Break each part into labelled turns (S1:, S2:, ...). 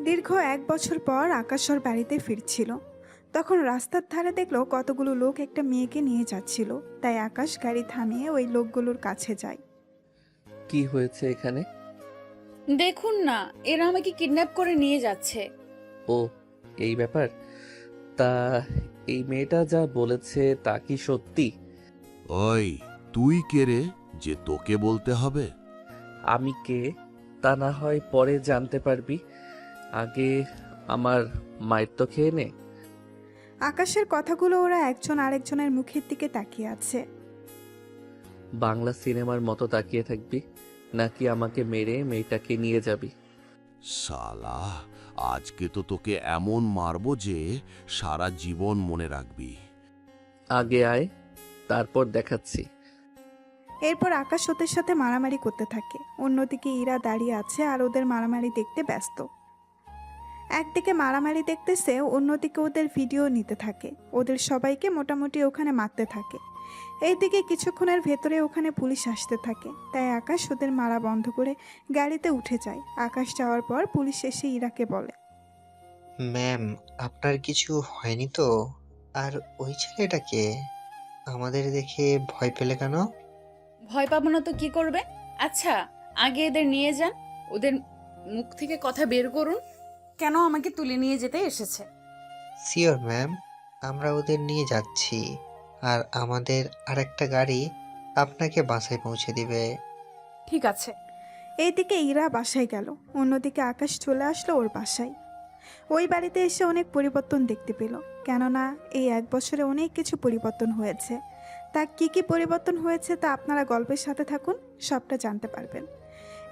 S1: দীর্ঘ 1 বছর পর আকাশ ওর বাড়িতে ফিরছিল। তখন রাস্তার ধারে দেখলো কতগুলো লোক একটা মেয়েকে নিয়ে যাচ্ছিল। তাই আকাশ গাড়ি থামিয়ে ওই লোকগুলোর কাছে যায়।
S2: কি হয়েছে এখানে?
S3: দেখুন না, এরা আমাকে কিডন্যাপ করে নিয়ে যাচ্ছে।
S2: ও, এই ব্যাপার। তা এই মেয়েটা যা বলেছে তা কি সত্যি?
S4: ওই, তুই কে রে যে তোকে বলতে হবে?
S2: আমি কে তা না হয় পরে জানতে পারবি, আগে আমার মায়ের তো খেয়ে নে।
S1: আকাশের কথাগুলো ওরা একজন আরেকজনের মুখের দিকে তাকিয়ে আছে।
S2: বাংলা সিনেমার মতো তাকিয়ে থাকবি নাকি আমাকে মেরে মেয়েটাকে নিয়ে যাবি?
S4: শালা, আজকে তো তোকে এমন মারবো যে সারা জীবন মনে রাখবি।
S2: আগে আয়, তারপর দেখাচ্ছি।
S1: এরপর আকাশ ওদের সাথে মারামারি করতে থাকে। অন্যদিকে ইরা দাঁড়িয়ে আছে আর ওদের মারামারি দেখতে ব্যস্ত। একদিকে মারামারি দেখতেছে, অন্যদিকে ওদের ভিডিও নিতে থাকে। ওদের সবাইকে মোটামুটি ওখানে মারতে থাকে। এইদিকে কিছুক্ষণের ভেতরে ওখানে পুলিশ আসতে থাকে। তাই আকাশ ওদের মারা বন্ধ করে গাড়িতে উঠে যায়। আকাশ যাওয়ার পর পুলিশ এসে ইরাকে বলে,
S5: ম্যাম, আপনার কিছু হয়নি তো? আর ওই ছেলেটাকে আমাদের দেখে ভয় পেলে কেন?
S3: ভয় পাবো না তো কি করবে? আচ্ছা, আগে এদের নিয়ে যান, ওদের মুখ থেকে কথা বের করুন, কেন আমাকে তুলে নিয়ে যেতে এসেছে।
S5: শিওর ম্যাম, আমরা ওদের নিয়ে যাচ্ছি। আর আমাদের আরেকটা গাড়ি আপনাকে বাসায় পৌঁছে দিবে।
S3: ঠিক আছে।
S1: এইদিকে ইরা বাসায় গেল, অন্যদিকে আকাশ চলে আসলো ওর বাসায়। ওই বাড়িতে এসে অনেক পরিবর্তন দেখতে পেল, কেননা এই 1 বছরে অনেক কিছু পরিবর্তন হয়েছে। তা কি কি পরিবর্তন হয়েছে তা আপনারা গল্পের সাথে থাকুন, সবটা জানতে পারবেন।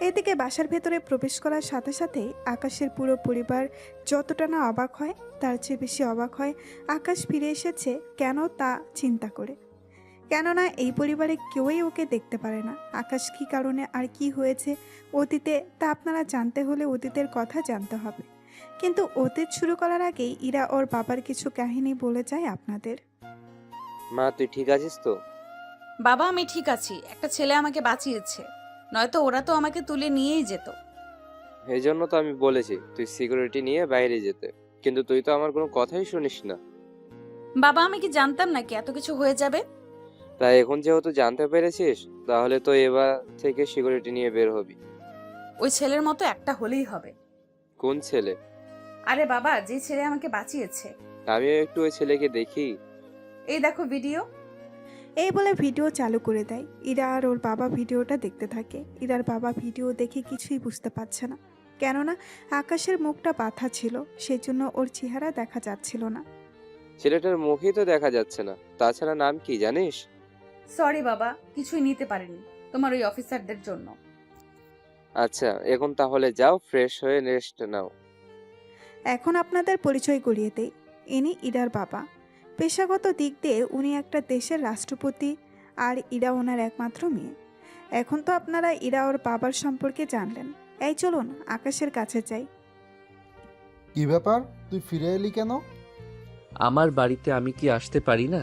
S1: এদিকে বাসার ভেতরে প্রবেশ করার সাথে সাথেই আকাশের পুরো পরিবার যতটা না অবাক হয়, তার চেয়ে বেশি অবাক হয় আকাশ ফিরে এসেছে কেন তা চিন্তা করে। কেননা এই পরিবারে কেউই ওকে দেখতে পারে না। আকাশ কী কারণে আর কি হয়েছে অতীতে তা আপনারা জানতে হলে অতীতের কথা জানতে হবে। কিন্তু অতীত শুরু করার আগেই ইরা ওর বাবার কিছু কাহিনী বলে যায় আপনাদের।
S6: মা, তুই ঠিক আছিস তো?
S3: বাবা, আমি ঠিক আছি। একটা ছেলে আমাকে বাঁচিয়েছে, নয়তো ওরা তো আমাকে তুলে নিয়েই যেত।
S6: এই জন্য তো আমি বলেছি তুই সিকিউরিটি নিয়ে বাইরে যেতে, কিন্তু তুই তো আমার কোনো কথাই শুনিস না।
S3: বাবা, আমি কি জানতাম নাকি এত কিছু হয়ে যাবে?
S6: তাই এখন যেহেতু জানতে পেরেছিস, তাহলে তো এবার থেকে সিকিউরিটি নিয়ে বের হবি।
S3: ওই ছেলের মতো একটা হলেই হবে।
S6: কোন ছেলে?
S3: আরে বাবা, যে ছেলে আমাকে বাঁচিয়েছে।
S6: আমিও একটু ওই ছেলেকে দেখি।
S3: এই দেখো ভিডিও।
S1: এই বলে ভিডিও চালু করে দেয়। ইরা আর ওর বাবা ভিডিওটা দেখতে থাকে। ইরার বাবা ভিডিও দেখে কিছুই বুঝতে পারছে না, কেননা আকাশের মুখটা বাঁধা ছিল, সেজন্য ওর চেহারা দেখা যাচ্ছিল না।
S6: ছেলেটার মুখই তো দেখা যাচ্ছে না, তাছাড়া নাম কি জানিস?
S3: সরি বাবা, কিছুই নিতে পারিনি তোমার ওই অফিসারদের জন্য।
S6: আচ্ছা, এখন তাহলে যাও, ফ্রেশ হয়ে রেস্ট নাও।
S1: এখন আপনাদের পরিচয় করিয়ে দেই। ইনি ইরার বাবা। পেশাগত দিক দিয়ে উনি একটা দেশের রাষ্ট্রপতি, আর ইরা ওনার একমাত্র মেয়ে। এখন তো আপনারা ইরা ওর বাবার সম্পর্কে জানলেন। এই চলুন আকাশের কাছে যাই।
S7: কি ব্যাপার, তুই ফিরে এলি কেন?
S2: আমার বাড়িতে আমি কি আসতে পারি না?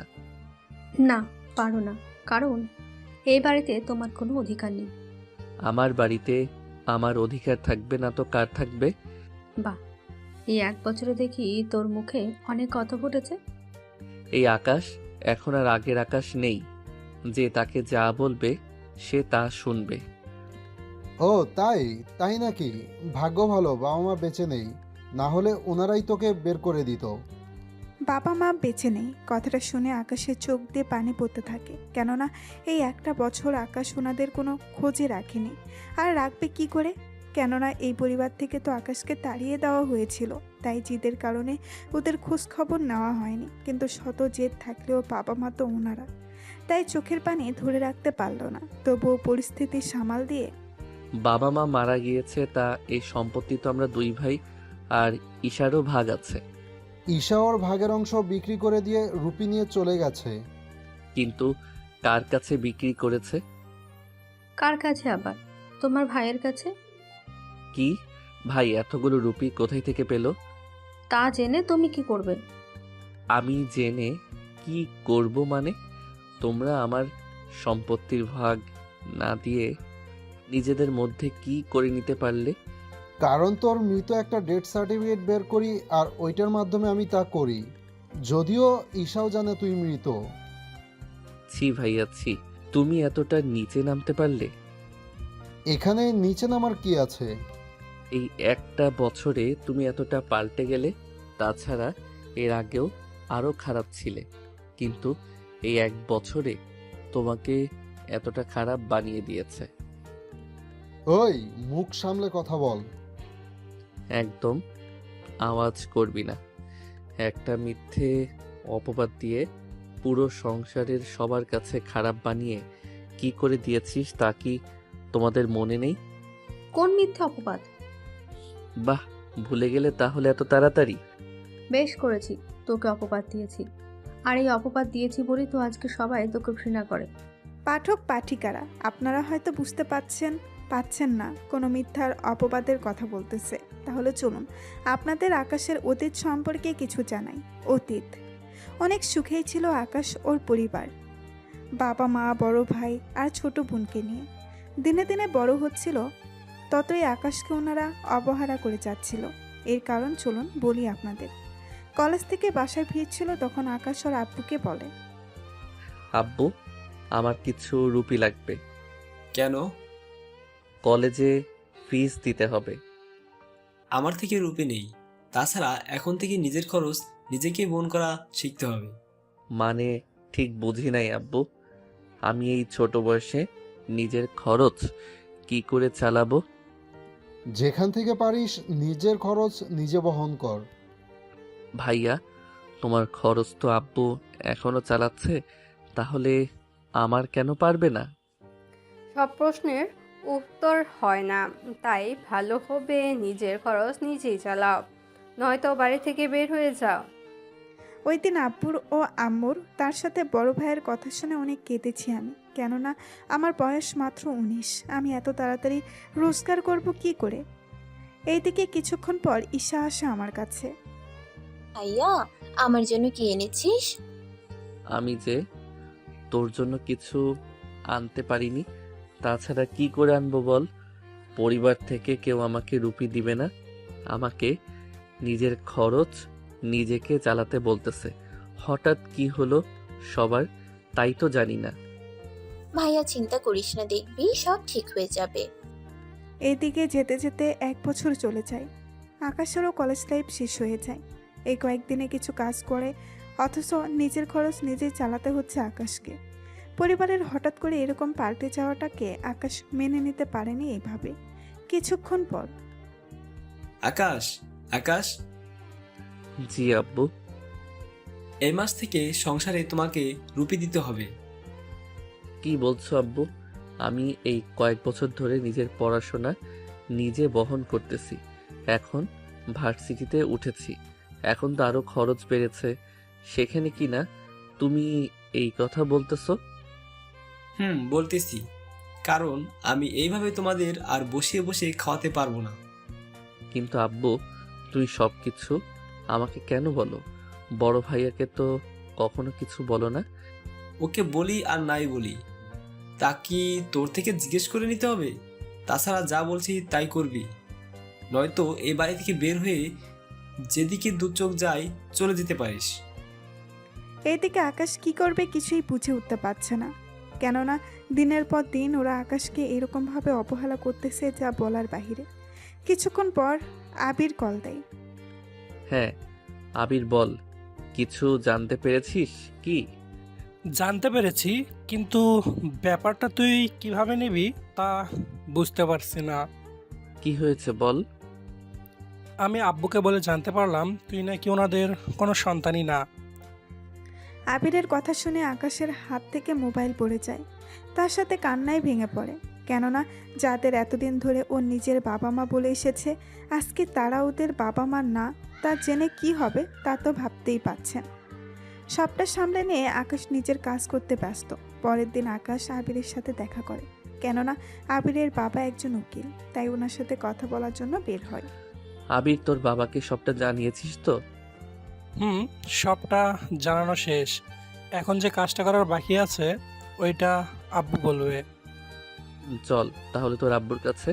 S8: না, পারো না, কারণ এই বাড়িতে তোমার কোনো অধিকার নেই।
S2: আমার বাড়িতে আমার অধিকার থাকবে না তো কার থাকবে?
S8: বাহ, এই 1 বছরে দেখি তোর মুখে অনেক কথা ফুটেছে।
S2: এই আকাশ এখন আর আগের আকাশ নেই, যে তাকে যা বলবে সে তা শুনবে।
S7: ও তাই তাই নাকি? ভাগ্য ভালো বাবা মা বেঁচে নেই, না হলে ওনারাই তোকে বের করে দিত।
S1: বাবা মা বেঁচে নেই কথাটা শুনে আকাশের চোখ দিয়ে পানি পড়তে থাকে, কেননা এই 1 বছর আকাশ ওনাদের কোনো খোঁজে রাখেনি। আর রাখবে কি করে, কেননা এই পরিবার থেকে তো আকাশকে তাড়িয়ে দেওয়া হয়েছিল। তাই জিদের কারণে ওদের খোঁজ খবর নেওয়া হয়নি। কিন্তু শত জেদ থাকলেও বাবা মা তো ওনারা, তাই চোখের পানি ধরে রাখতে পারল না। তবুও পরিস্থিতি সামাল দিয়ে,
S2: বাবা মা মারা গিয়েছে, তা এই সম্পত্তি তো আমরা 2 ভাই, আর ঈশারও ভাগ আছে।
S7: ঈশা ওর ভাগের অংশ বিক্রি করে দিয়ে রুপি নিয়ে চলে গেছে।
S2: কিন্তু কার কাছে বিক্রি করেছে?
S8: কার কাছে আবার? তোমার ভাইয়ের কাছে।
S2: কি ভাই এতগুলো রুপি কোথায় থেকে পেল?
S8: তা জেনে তুমি কি করবে?
S2: আমি জেনে কি করব মানে? তোমরা আমার সম্পত্তির ভাগ না দিয়ে নিজেদের মধ্যে কি করে নিতে পারলে?
S7: কারণ তোর মৃত একটা ডেথ সার্টিফিকেট বের করি আর ওইটার মাধ্যমে আমি তা করি। যদিও ঈশাও জানে তুই মৃত।
S2: ছি ভাইয়া ছি, তুমি এতটা নিচে নামতে পারলে?
S7: এখানে নিচে নামার কি আছে?
S2: এই একটা বছরে তুমি এতটা পাল্টে গেলে। তাছাড়া এর আগেও আরো খারাপ ছিলে, কিন্তু এই এক বছরে তোমাকে এতটা খারাপ বানিয়ে দিয়েছে।
S7: ওই, মুখ সামলে কথা বল।
S2: একদম আওয়াজ করবি না। একটা মিথ্যে অপবাদ দিয়ে পুরো সংসারের সবার কাছে খারাপ বানিয়ে কি করে দিয়েছিস তা কি তোমাদের মনে নেই?
S8: কোন মিথ্যা অপবাদ?
S2: বাহ, ভুলে গেলে তাহলে এত তাড়াতাড়ি?
S8: বেশ করেছি, তোকে অপবাদ দিয়েছি। আর এই অপবাদ দিয়েছি বলেই তো আজকে সবাই তোকে ঘৃণা করে।
S1: পাঠক পাঠিকারা, আপনারা হয়তো বুঝতে পাচ্ছেন না কোনো মিথ্যার অপবাদের কথা বলতেছে। তাহলে চলুন আপনাদের আকাশের অতীত সম্পর্কে কিছু জানাই। অতীত অনেক সুখেই ছিল আকাশ ওর পরিবার, বাবা মা, বড় ভাই আর ছোট বোনকে নিয়ে। দিনে দিনে বড় হচ্ছিল, ততই আকাশকে ওনারা অবহেলা করে যাচ্ছিল। এর কারণ চলুন বলি আপনাদের। কলেজ থেকে বাসায় ফিরছিল, তখন আকাশ ওর আব্বুকে বলে,
S2: আব্বু, আমার কিছু রুপি লাগবে।
S9: কেন?
S2: কলেজে ফিস দিতে হবে।
S9: আমার থেকে রুপি নেই। তাছাড়া এখন থেকে নিজের খরচ নিজেকে বহন করা শিখতে হবে।
S2: মানে ঠিক বুঝি নাই আব্বু। আমি এই ছোট বয়সে নিজের খরচ কি করে চালাবো?
S7: যেখান থেকে পারিস নিজের খরচ নিজে বহন কর।
S2: ভাইয়া, তোমার খরচ তো আব্বু এখনো চালাচ্ছে, তাহলে আমার কেন পারবে না?
S10: সব প্রশ্নের উত্তর হয় না, তাই ভালো হবে নিজের খরচ নিজেই চালাও, নয়তো বাড়ি থেকে বের হয়ে যাও।
S1: ওই দিন আব্বুর ও আম্মুর তার সাথে বড় ভাইয়ের কথা শুনে অনেক কেঁদেছি আমি। কেননা আমার বয়স মাত্র 19, আমি এত তাড়াতাড়ি রোজগার করব কি করে? এইদিকে কিছুক্ষণ পর ঈশা আসে আমার কাছে।
S11: ভাইয়া, আমার জন্য কি এনেছিস?
S2: আমি যে তোর জন্য কিছু আনতে পারিনি, তাছাড়া কি করে আনবো বল? পরিবার থেকে কেউ আমাকে রুপি দিবে না। আমাকে নিজের খরচ নিজেকে চালাতে বলতেছে। হঠাৎ কি হলো সবার, তাই তো জানি না।
S11: ভাইয়া চিন্তা করিস না, দেখবি সব ঠিক হয়ে যাবে।
S1: এইদিকে যেতে যেতে 1 বছর চলে যায়। আকাশেরও কলেজ লাইফ শেষ হয়ে যায়। এই কয়েকদিনে কিছু কাজ করে, অথচ নিজের খরচ নিজেই চালাতে হচ্ছে আকাশকে। পরিবারের হঠাৎ করে এরকম পাল্টে যাওয়াটাকে আকাশ মেনে নিতে পারেনি এইভাবে। কিছুক্ষণ পর,
S9: আকাশ, আকাশ,
S2: জি আব্বু।
S9: এই মাস থেকে সংসারে তোমাকে রুপি দিতে হবে।
S2: কি বলছো আব্বু? আমি এই কয়েক বছর ধরে নিজের পড়াশোনা নিজে বহন করতেছি। এখন ভার্সিটিতে উঠেছি, এখন তো আরো খরচ বেড়েছে। সেখানে কি না তুমি এই কথা বলতেছো?
S9: বলতেছি, কারণ আমি এইভাবে তোমাদের আর বসিয়ে বসে খাওয়াতে পারবো না।
S2: কিন্তু আব্বু, তুই সব কিছু আমাকে কেন বলো? বড় ভাইয়াকে তো কখনো কিছু বলো না।
S9: ওকে বলি আর নাই বলি, তা কি তোর থেকে জিজ্ঞেস করে নিতে হবে? তাছাড়া যা বলছি তাই করবি, নয়তো এই বাড়ি থেকে বের হয়ে যেদিকে দু চোখ যায় চলে যেতে পারিস।
S1: এইদিকে আকাশ কি করবে কিছুই বুঝে উঠতে পারছে না। কেননা দিনের পর দিন ওরা আকাশকে এরকমভাবে অবহেলা করতেছে যা বলার বাহিরে। কিছুক্ষণ পর আবির কল দেয়।
S2: হ্যাঁ আবির, বল, কিছু জানতে পেরেছিস কি?
S12: জানতে পেরেছি, কিন্তু ব্যাপারটা তুই কিভাবে নিবি তা বুঝতে পারছি না।
S2: কি হয়েছে বল।
S12: আমি আব্বুকে বলে জানতে পারলাম তুই নাকি ওনাদের কোনো সন্তানই না।
S1: আবিরের কথা শুনে আকাশের হাত থেকে মোবাইল পড়ে যায়। তার সাথে কান্নায় ভেঙে পড়ে। কেননা যাদের এতদিন ধরে ওর নিজের বাবা মা বলে এসেছে, আজকে তারা ওদের বাবা মা না, তা জেনে কি হবে তা তো ভাবতেই পাচ্ছেন। সবটা সামলে নিয়ে আকাশ নিজের কাজ করতে ব্যস্ত। পরের দিন আকাশ আবিরের সাথে দেখা করে। কেননা আবিরের বাবা একজন উকিল, তাই ওনার সাথে কথা বলার জন্য বের হয়।
S2: আবির, তোর বাবাকে সবটা জানিয়েছিস তো?
S12: সবটা জানানো শেষ। এখন যে কাজটা করার বাকি আছে ওইটা আব্বু বলবে।
S2: চল তাহলে তোর আব্বুর কাছে।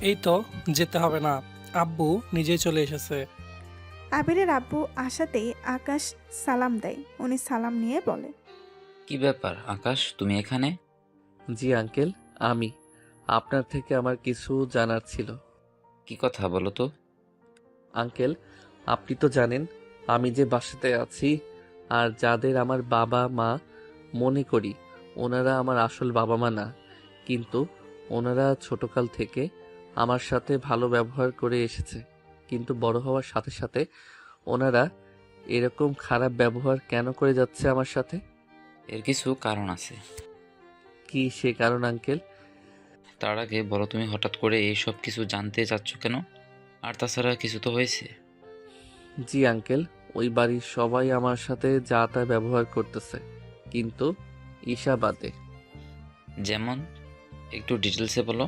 S12: এই তো, যেতে হবে না, আব্বু নিজেই চলে এসেছে।
S1: আবিরের আব্বু আসাতেই আকাশ সালাম দেয়। উনি সালাম নিয়ে বলে,
S13: কি ব্যাপার আকাশ, তুমি এখানে?
S2: জি আঙ্কেল, আমি আপনার থেকে আমার কিছু জানার ছিল।
S13: কি কথা বলো তো?
S2: আঙ্কেল, আপনি তো জানেন আমি যে বাসাতে আছি আর যাদের আমার বাবা মা মনে করি ওনারা আমার আসল বাবা মা না, কিন্তু ওনারা ছোটকাল থেকে আমার সাথে ভালো ব্যবহার করে এসেছে, কিন্তু বড় হওয়ার সাথে সাথে ওনারা এরকম খারাপ ব্যবহার কেন করে যাচ্ছে আমার সাথে?
S13: এর কিছু কারণ আছে।
S2: কি সে কারণ আঙ্কেল?
S13: তার আগে বলো, তুমি হঠাৎ করে এই সব কিছু জানতে চাচ্ছ কেন? আর তাছাড়া কিছু তো হয়েছে?
S2: জি আঙ্কেল, ওই বাড়ির সবাই আমার সাথে যা তা ব্যবহার করতেছে, কিন্তু ঈশা বাদে।
S13: যেমন? একটু ডিটেলসে বলো।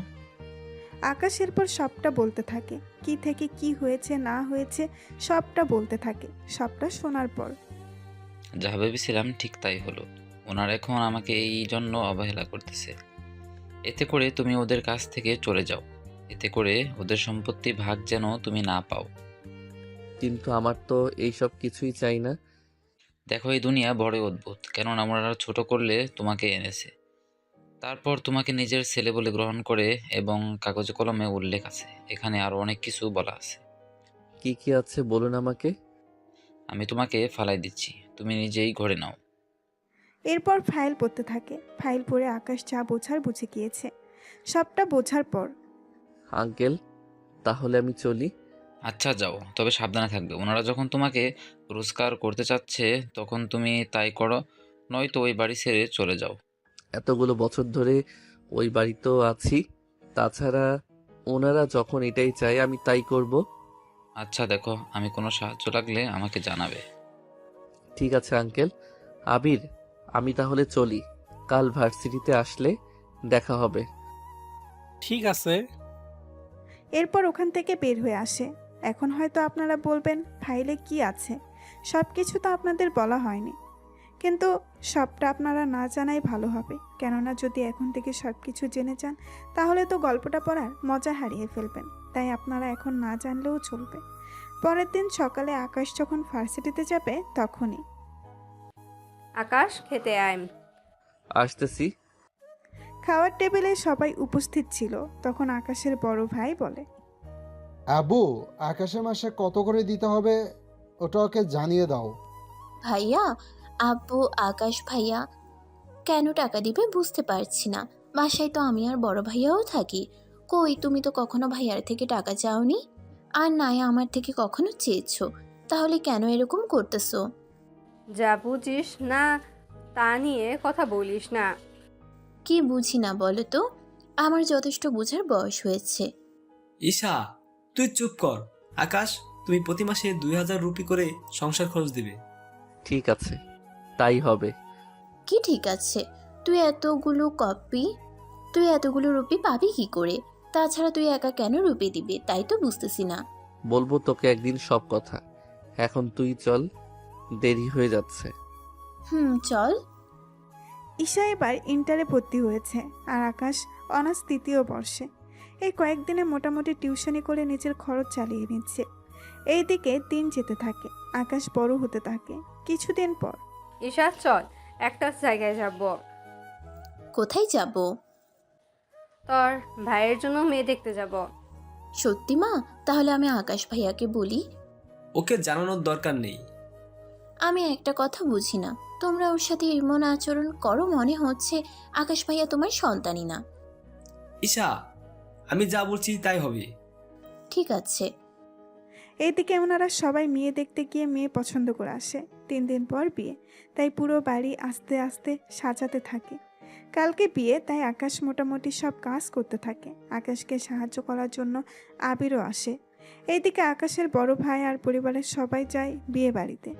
S1: আকাশ এরপর সবটা বলতে থাকে, কি থেকে কি হয়েছে না হয়েছে সবটা বলতে থাকে। সবটা শোনার পর
S13: যা ভেবেছিলাম ঠিক তাই হলো। ওনারা এখন আমাকে এই জন্য অবহেলা করতেছে। এতে করে তুমি ওদের কাছ থেকে চলে যাও, এতে করে ওদের সম্পত্তি ভাগ যেন তুমি না পাও।
S2: কিন্তু আমার তো এইসব কিছুই চাই না।
S13: দেখো, এই দুনিয়া বড়ই অদ্ভুত। কেননা ওনারা ছোট করলে তোমাকে এনেছে, তারপর তোমাকে নিজের ছেলে বলে গ্রহণ করে, এবং কাগজে কলমে উল্লেখ আছে। এখানে আরো অনেক কিছু বলা আছে।
S2: কি কি আছে বলুন আমাকে।
S13: আমি তোমাকে ফালাই দিচ্ছি, তুমি নিজেই ঘরে নাও।
S1: এরপর ফাইল পড়তে থাকে। ফাইল পড়ে আকাশ যা বোঝার বুঝে গিয়েছে। সবটা বোঝার পর
S2: আঙ্কেল, তাহলে আমি চলি।
S13: আচ্ছা যাও, তবে সাবধানে থাকবে। ওনারা যখন তোমাকে রোজগার করতে চাচ্ছে তখন তুমি তাই করো, নয়তো ওই বাড়ি ছেড়ে চলে যাও।
S2: এতগুলো বছর ধরে ওই বাড়িতেও আছি, তাছাড়া ওনারা যখন এটাই চায় আমি তাই করব।
S13: আচ্ছা দেখো, আমি কোনো সাহায্য লাগলে আমাকে জানাবে।
S2: ঠিক আছে আঙ্কেল। আবির, আমি তাহলে চলি, কাল ভার্সিটিতে আসলে দেখা হবে।
S12: ঠিক আছে।
S1: এরপর ওখান থেকে বের হয়ে আসে। এখন হয়তো আপনারা বলবেন ফাইলে কি আছে, সব কিছু তো আপনাদের বলা হয়নি, কিন্তু সবটা আপনারা না জানাই ভালো হবে। কেননা যদি এখন থেকে সব কিছু জেনে যান তাহলে তো গল্পটা পড়ার মজা হারিয়ে ফেলবেন। তাই আপনারা এখন না জানলেও চলবে। পরের দিন সকালে আকাশ যখন ভার্সিটিতে যাবে তখনই
S10: আকাশ, খেতে আয়।
S2: আসতেছি।
S1: খাওয়ার টেবিলে সবাই উপস্থিত ছিল। তখন আকাশের বড় ভাই বলে,
S7: আবু, আকাশে মাসে কত করে দিতে হবে ওটা ওকে জানিয়ে দাও।
S11: ভাইয়া, আব্বু আকাশ ভাইয়া কেন টাকা দিবে বুঝতে পারছি না। বাসায় তো আমি আর বড় ভাইয়াও থাকি। কই, তুমি তো কখনো ভাইয়ার থেকে টাকা চাওনি, আর নাই আমার থেকে কখনো চেয়েছো, তাহলে কেন এরকম করতেছো?
S10: যা বুঝিস না তা নিয়ে কথা বলিস না।
S11: কি বুঝি না বলো তো? আমার যথেষ্ট বোঝার বয়স হয়েছে।
S9: ঈশা, তুই চুপ কর। আকাশ, তুমি প্রতি মাসে 2000 রুপি করে সংসার খরচ দিবে।
S2: ঠিক আছে, তাই হবে।
S11: কি ঠিক আছে? তুই এতগুলো রুপি পাবি কি করে? তাছাড়া তুই একা কেন রুপি দিবি তাই তো বুঝতেছি না।
S2: বলবো তোকে একদিন সব কথা, এখন তুই চল, দেরি হয়ে যাচ্ছে।
S11: চল।
S1: ঈশা এবার ইন্টারে ভর্তি হয়েছে আর আকাশ অনার্স 3য় বর্ষে। এই কয়েকদিনে মোটামুটি টিউশনি করে নিজের খরচ চালিয়ে নিচ্ছে। এইদিকে দিন যেতে থাকে, আকাশ বড় হতে থাকে। কিছুদিন পর
S10: ঈশা, চল একটা জায়গায় যাব।
S11: কোথায় যাব?
S10: তোর ভাইয়ের জন্য মেয়ে দেখতে যাব।
S11: সত্যি মা? তাহলে আমি আকাশ ভাইয়াকে বলি।
S9: ওকে জানানোর দরকার নেই।
S11: আমি একটা কথা বুঝি না, তোমরা ওর সাথে এমন আচরণ করো, মনে হচ্ছে আকাশ ভাইয়া তোমার সন্তানই না।
S9: ঈশা, আমি যা বলছি তাই হবে।
S1: ঠিক আছে। এইদিকে ওনারা সবাই মেয়ে দেখতে গিয়ে মেয়ে পছন্দ করে আসে। 3 দিন পর বিয়ে, তাই পুরো বাড়ি আস্তে আস্তে সাজাতে থাকে। কালকে বিয়ে, তাই আকাশ মোটামুটি সব কাজ করতে থাকে। আকাশকে সাহায্য করার জন্য আবিরও আসে। এইদিকে আকাশের বড় ভাই আর পরিবারের সবাই যায় বিয়ে বাড়িতে।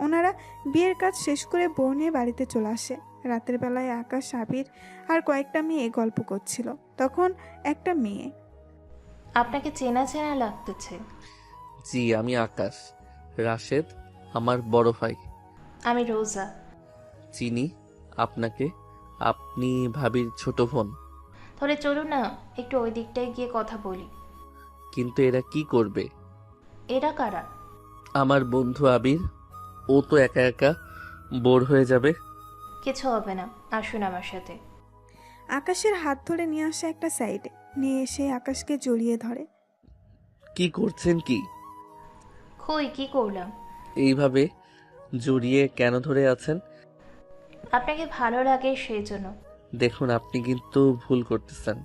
S1: ওনারা বিয়ের কাজ শেষ করে বউ নিয়ে বাড়িতে চলে আসে। রাতের বেলায় আকাশ, আবির আর কয়েকটা মেয়ে গল্প করছিল। তখন একটা মেয়ে,
S8: আপনাকে চেনা চেনা লাগতেছে।
S2: জি, আমি আকাশ, রাশেদ আমার বড় ভাই।
S8: আমি রোজা।
S2: চিনি আপনাকে, আপনি ভাবির ছোট বোন।
S11: তাহলে চলুন না একটু ওই দিকটায় গিয়ে কথা বলি।
S2: কিন্তু এরা কি করবে?
S11: এরা কারা?
S2: আমার বন্ধু আবির। ও তো একা একা বোর হয়ে যাবে।
S11: কিছু হবে না, আসুন আমার সাথে।
S1: আকাশের হাত ধরে নিয়ে আসে একটা সাইডে, নিয়ে এসে আকাশকে জড়িয়ে ধরে।
S2: কি করছেন কি?
S11: কই কি করলাম?
S2: এইভাবে জড়িয়ে কেন ধরে আছেন?
S11: আপনাকে ভালো লাগে সেই জন্য।
S2: দেখুন, আপনি কিন্তু ভুল করতেছেন।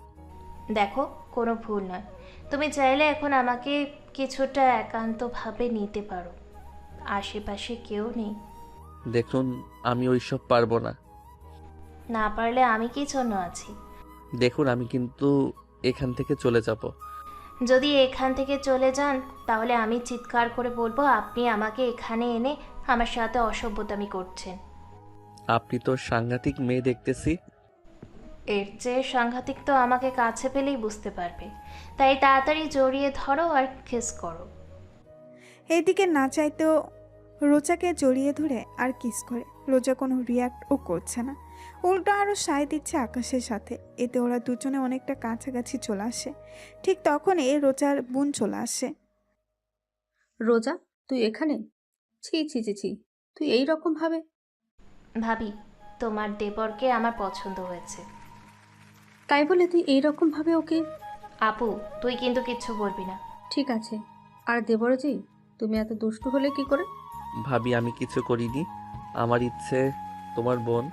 S11: দেখো, কোনো ভুল নয়। তুমি চাইলে এখন আমাকে কিছুটা একান্তভাবে নিতে পারো। আশেপাশে কেউ নেই।
S2: দেখুন, আমি ওইসব পারবো না।
S11: না পারলে আমি কি জন্য আছি?
S2: দেখুন, আমি কিন্তু এখান থেকে চলে যাব।
S11: যদি এখান থেকে চলে যান তাহলে আমি চিৎকার করে বলবো আপনি আমাকে এখানে এনে আমার সাথে অসভ্যতামি করছেন।
S2: আপনি তো সাংঘাতিক মেয়ে দেখতেছি।
S11: এর চেয়ে সাংঘাতিক তো আমাকে কাছে পেলেই বুঝতে পারবে। তাই তাড়াতাড়ি জড়িয়ে ধরো আর কিস করো।
S1: এইদিকে না চাইতেও রোজাকে জড়িয়ে ধরে আর কিস করে। রোজা কোনো রিয়াক্টও করছে না, উল্টো আরও সায় দিচ্ছে আকাশের সাথে। এতে ওরা দুজনে অনেকটা কাছাকাছি চলে আসে। ঠিক তখনই রোজার বোন চলে আসে।
S8: রোজা, তুই এখানে? ছি ছি ছি ছি, তুই এই রকম ভাবে?
S11: ভাবি, তোমার দেবরকে আমার পছন্দ হয়েছে।
S8: তাই বলে তুই এই রকম ভাবে ওকে?
S11: আপু, তুই কিন্তু কিচ্ছু বলবি না।
S8: ঠিক আছে। আর দেবরজি, তুমি এত দুষ্টু হলে কি করে?
S2: ভাবি, আমি কিছু করিনি। আমার ইচ্ছে তোমার বোন।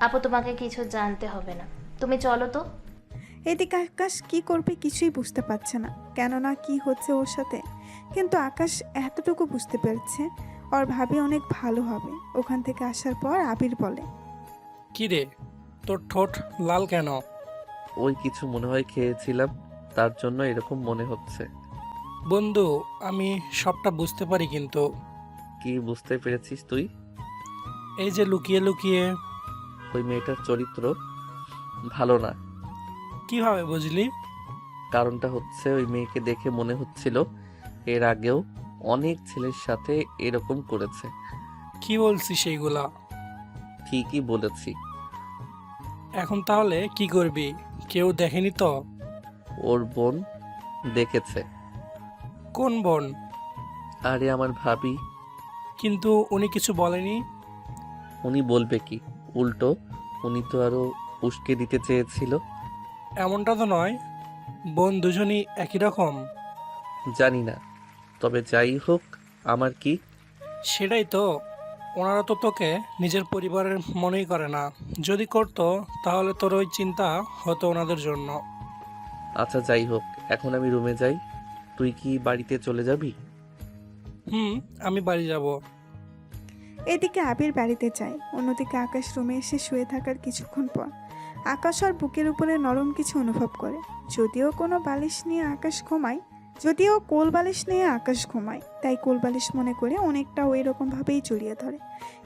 S11: আপু, তোমাকে কিছু জানতে হবে না, তুমি চলো তো।
S1: এদিকে আকাশ কি করবে কিছুই বুঝতে পারছে না, কেননা কি হচ্ছে ওর সাথে। কিন্তু আকাশ এতটুকু বুঝতে পেরেছে ওর ভাবি অনেক ভালো হবে। ওখান থেকে আসার পর আবির বলে,
S12: কি রে, তোর ঠোঁট লাল কেন?
S2: ওই কিছু মনে হয় খেয়েছিলাম, তার জন্য এরকম মনে হচ্ছে।
S12: বন্ধু, আমি সবটা বুঝতে পারি, কিন্তু
S2: কি বুঝতে পেরেছিস তুই?
S12: এই যে লুকিয়ে লুকিয়ে।
S2: ওই মেয়েটার চরিত্র ভালো না।
S12: কিভাবে বুঝলি?
S2: কারণটা হচ্ছে ওই মেয়েকে দেখে মনে হচ্ছিল এর আগেও অনেক ছেলের সাথে এরকম করেছে।
S12: কি বলছিস সেইগুলা?
S2: ঠিকই বলেছি।
S12: এখন তাহলে কি করবি? কেউ দেখেনি তো?
S2: ওর বোন দেখেছে।
S12: কোন বোন?
S2: আরে আমার ভাবি।
S12: কিন্তু উনি কিছু বলেনি।
S2: উনি বলবে কি? উল্টো উনি তো আরো উস্কে দিতে চেয়েছিল।
S12: এমনটা তো নয়, বোন দুজনই একই রকম।
S2: জানি না, তবে যাই হোক, আমার কি?
S12: সেটাই তো, ওনারা তো তোকে নিজের পরিবারের মনেই করে না। যদি করতো তাহলে তোর ওই চিন্তা হতো ওনাদের জন্য।
S2: আচ্ছা যাই হোক, এখন আমি রুমে যাই। তুই কি বাড়িতে চলে যাবি?
S12: আমি বাড়ি যাব।
S1: এদিকে আবির বাড়িতে যায়, অন্যদিকে আকাশ রুমে এসে শুয়ে থাকার কিছুক্ষণ পর আকাশ ওর বুকের উপরে নরম কিছু অনুভব করে। যদিও কোনো বালিশ নিয়ে আকাশ ঘুমায়, যদিও কোল বালিশ নিয়ে আকাশ ঘুমায়, তাই কোল বালিশ মনে করে অনেকটা ওই রকমভাবেই জড়িয়ে ধরে।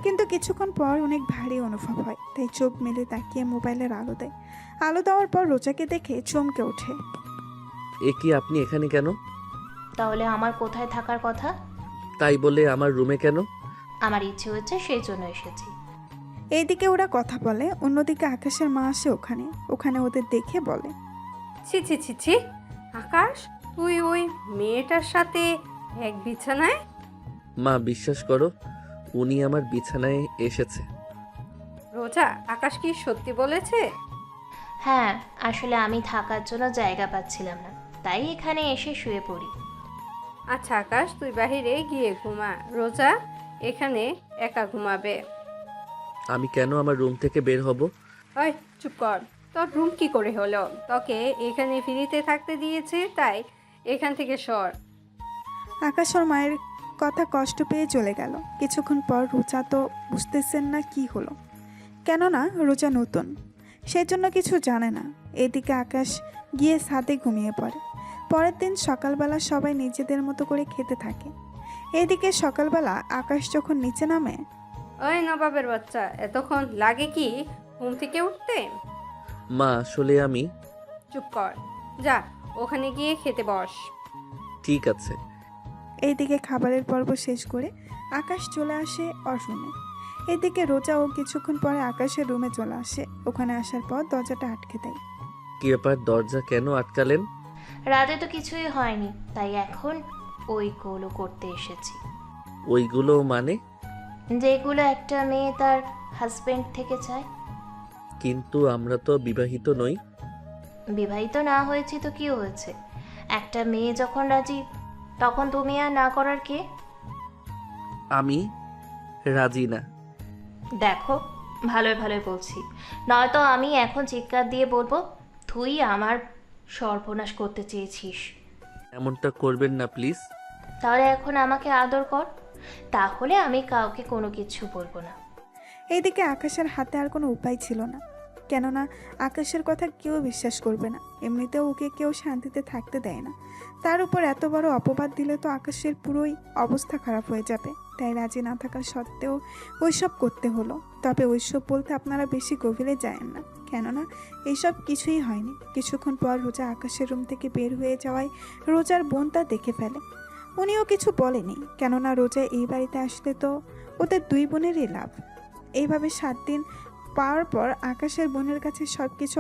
S1: কিন্তু কিছুক্ষণ পর অনেক ভারী অনুভব হয়, তাই চোখ মেলে তাকিয়ে মোবাইলের আলো দেয়। আলো দেওয়ার পর রোজাকে দেখে চমকে ওঠে।
S2: এ কি, আপনি এখানে কেন?
S11: তাহলে আমার কোথায় থাকার কথা?
S2: তাই বলে আমার রুমে কেন?
S11: আমার ইচ্ছে হচ্ছে সেই জন্য এসেছি।
S1: এইদিকে ওরা কথা বলে, অন্যদিকে আকাশের মা আসে ওখানে। ওখানে ওদের দেখে বলে,
S10: ছি ছি ছি ছি, আকাশ, তুই ওই মেয়েটার সাথে এক বিছানায়?
S2: মা, বিশ্বাস করো, উনি আমার বিছানায় এসেছে।
S10: রোজা, আকাশ কি সত্যি বলেছে?
S11: হ্যাঁ, আসলে আমি থাকার জন্য জায়গা পাচ্ছিলাম না, তাই এখানে এসে শুয়ে পড়ি।
S10: আচ্ছা আকাশ, তুই বাহিরে গিয়ে ঘুমা, রোজা এখানে একা ঘুমাবে।
S2: আমি কেন আমার রুম থেকে বের হব?
S10: ওই চুপ কর, তোর রুম কি করে হলো? তোকে এখানে ফ্রিতে থাকতে দিয়েছে, তাই এখান থেকে সর।
S1: আকাশ ওর মায়ের কথা কষ্ট পেয়ে চলে গেল। কিছুক্ষণ পর রোজা তো বুঝতেছেন না কি হলো, কেননা রোজা নতুন, সেই জন্য কিছু জানে না। এদিকে আকাশ গিয়ে ছাদে ঘুমিয়ে পড়ে। পরের দিন সকালবেলা সবাই নিজেদের মতো করে খেতে থাকে। এদিকে সকালবেলা আকাশ যখন নিচে নামে,
S10: ওই নবাবের বাচ্চা, এতক্ষণ লাগে কি ঘুম থেকে উঠতে?
S2: মা, আসলে আমি।
S10: চুপ কর, যা ওখানে গিয়ে খেতে বস।
S2: ঠিক আছে।
S1: এইদিকে খাবারের পর্ব শেষ করে আকাশ চলে আসে ওর রুমে। এদিকে রোজা ও কিছুক্ষণ পরে আকাশের রুমে চলে আসে। ওখানে আসার পর দরজাটা আটকে দেয়।
S2: কি ব্যাপার, দরজা কেন আটকালেন?
S14: রাতে তো কিছুই হয়নি, তাই এখন ওইগুলো করতে এসেছি।
S2: ওইগুলো মানে?
S14: যেগুলো একটা মেয়ে তার হাজবেন্ড থেকে চায়।
S2: কিন্তু আমরা তো বিবাহিত নই।
S14: বিবাহিত না হয়েছি তো কি হয়েছে? একটা মেয়ে যখন রাজি, তখন তুমি আর না করার কে?
S2: আমি রাজি না।
S14: দেখো, ভালোই ভালোই বলছি, নয়তো আমি এখন চিৎকার দিয়ে বলবো তুই আমার সর্বনাশ করতে চেয়েছিস।
S2: এমনটা করবেন না প্লিজ।
S14: তাহলে এখন আমাকে আদর কর, তাহলে আমি কাউকে কোনো কিছু বলবো না।
S1: এইদিকে আকাশের হাতে আর কোনো উপায় ছিল না, কেননা আকাশের কথা কেউ বিশ্বাস করবে না। এমনিতেও ওকে কেউ শান্তিতে থাকতে দেয় না, তার উপর এত বড় অপবাদ দিলে তো আকাশের পুরোই অবস্থা খারাপ হয়ে যাবে। তাই রাজি না থাকা সত্ত্বেও ওইসব করতে হলো। তবে ওইসব বলতে আপনারা বেশি গভীরে যায়েন না, কেননা এইসব কিছুই হয়নি। কিছুক্ষণ পর রোজা আকাশের রুম থেকে বের হয়ে যাওয়ায় রোজার বোন তা দেখে ফেলে। উনিও কিছু বলেনি, কেননা রোজা এই বাড়িতে আসলে তো ওদের দুই বোনেরই লাভ। এইভাবে 7 দিন পাওয়ার পর আকাশের বোনের কাছে সব কিছু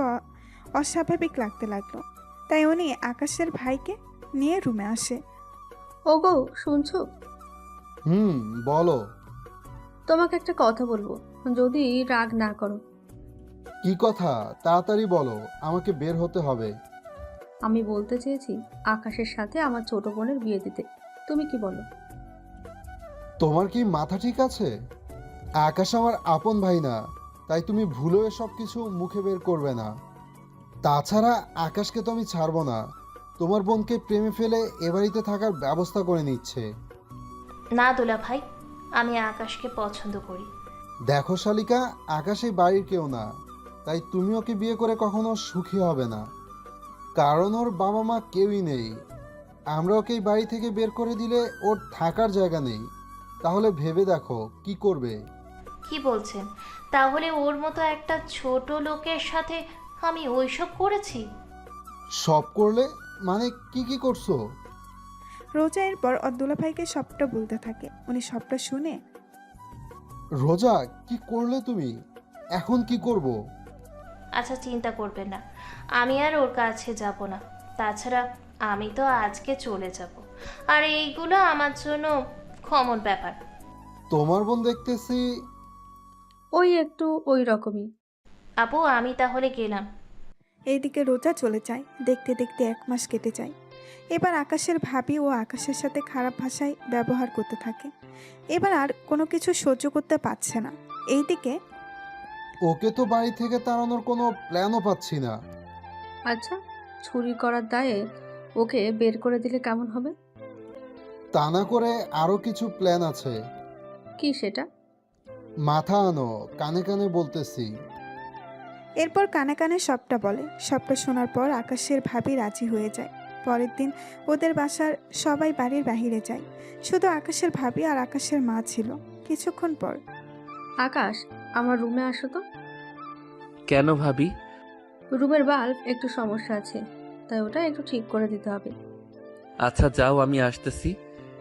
S1: অস্বাভাবিক লাগতে লাগলো। তাই উনি আকাশের ভাইকে নিয়ে রুমে আসে।
S8: ওগো, শুনছো?
S7: বলো।
S8: তোমাকে একটা কথা বলবো, যদি রাগ না করো।
S7: কি কথা? তাড়াতাড়ি বলো, আমাকে বের হতে হবে।
S8: আমি বলতে চেয়েছি আকাশের সাথে আমার ছোট বোনের বিয়ে দিতে। তুমি কি বলো?
S7: তোমার কি মাথা ঠিক আছে? আকাশ আমার আপন ভাই না, তাই তুমি ভুলেও এসব কিছু মুখে বের করবে না। তাছাড়া আকাশকে তো আমি ছাড়বো না, তোমার বোনকে প্রেমে ফেলে এ বাড়িতে থাকার ব্যবস্থা করে নিচ্ছে।
S14: না দুলা ভাই, আমি আকাশকে পছন্দ করি।
S7: দেখো শালিকা, আকাশ এই বাড়ির কেউ না, তাই তুমি ওকে বিয়ে করে কখনো সুখী হবে না, কারণ ওর বাবা মা কেউই নেই। আমরা ওকে এই বাড়ি থেকে বের করে দিলে ওর থাকার জায়গা নেই। তাহলে ভেবে দেখো কি করবে।
S14: কি বলছেন? তাহলে ওর মতো একটা ছোট লোকের সাথে আমি ওইসব করেছি?
S7: সব করলে মানে কি কি করছো?
S1: রোজা এরপর অদ্দুলা ভাইকে সবটা বলতে থাকে। উনি সবটা শুনে,
S7: রোজা কি করলে তুমি? এখন কি করব?
S14: আচ্ছা, চিন্তা করবেন না, আমি আর ওর কাছে যাব না। তাছাড়া আমি তো আজকে চলে যাব, আর এইগুলো আমার জন্য কমন ব্যাপার।
S7: তোমার বোন দেখতেছি
S8: ওই একটু ওই রকমই।
S14: আপু, আমি তাহলে গেলাম।
S1: এইদিকে রোজা চলে যায়। দেখতে দেখতে 1 মাস কেটে যায়। এবার আকাশের ভাবি ও আকাশের সাথে খারাপ ভাষায় ব্যবহার করতে থাকে। এবার আর কোনো কিছু সহ্য করতে পারছে না। এইদিকে
S7: ওকে তো বাড়ি থেকে তাড়ানোর কোনো প্ল্যানও পাচ্ছি না।
S8: আচ্ছা, চুরি করার দায়ে ওকে বের করে দিলে কেমন হবে?
S7: তা না করে আরো কিছু প্ল্যান আছে।
S8: কি সেটা?
S7: মাথা আনো, কানে কানে বলতেছি।
S1: এরপর কানে কানে সবটা বলে। সবটা শোনার পর আকাশের ভাবি রাজি হয়ে যায়। পরের দিন ওদের বাসার সবাই বাড়ির বাহিরে যায়, শুধু আকাশের ভাবি আর আকাশের মা ছিল। কিছুক্ষণ পর,
S8: আকাশ, আমার রুমে আসো তো।
S2: কেন ভাবি?
S8: রুমের বাল্ব একটু সমস্যা আছে, তাই ওটা একটু ঠিক করে দিতে হবে।
S2: আচ্ছা যাও, আমি আসতেছি।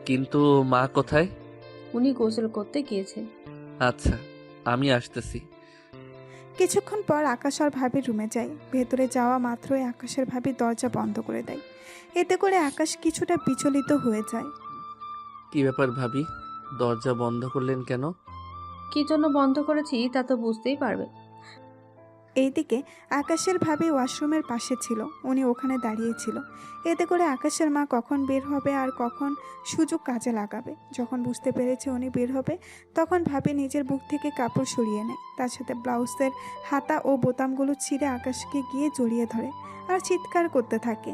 S2: কিন্তু মা কোথায়?
S8: উনি গোসল করতে গিয়েছে।
S2: আচ্ছা, আমি আসতেছি।
S1: কিছুক্ষণ পর আকাশ আর ভাবির রুমে যায়। ভেতরে যাওয়া মাত্রই আকাশের ভাবি দরজা বন্ধ করে দেয়। এতে করে আকাশ কিছুটা বিচলিত হয়ে যায়।
S2: কি ব্যাপার ভাবি, দরজা বন্ধ করলেন কেন?
S8: কি জন্য বন্ধ করেছি তা তো বুঝতেই পারবে।
S1: এইদিকে আকাশের ভাবি ওয়াশরুমের পাশে ছিল, উনি ওখানে দাঁড়িয়েছিল। এতে করে আকাশের মা কখন বের হবে আর কখন সুযোগ কাজে লাগাবে। যখন বুঝতে পেরেছে উনি বের হবে, তখন ভাবি নিজের বুক থেকে কাপড় সরিয়ে নেয়। তার সাথে ব্লাউজের হাতা ও বোতামগুলো ছিঁড়ে আকাশকে গিয়ে জড়িয়ে ধরে আর চিৎকার করতে থাকে,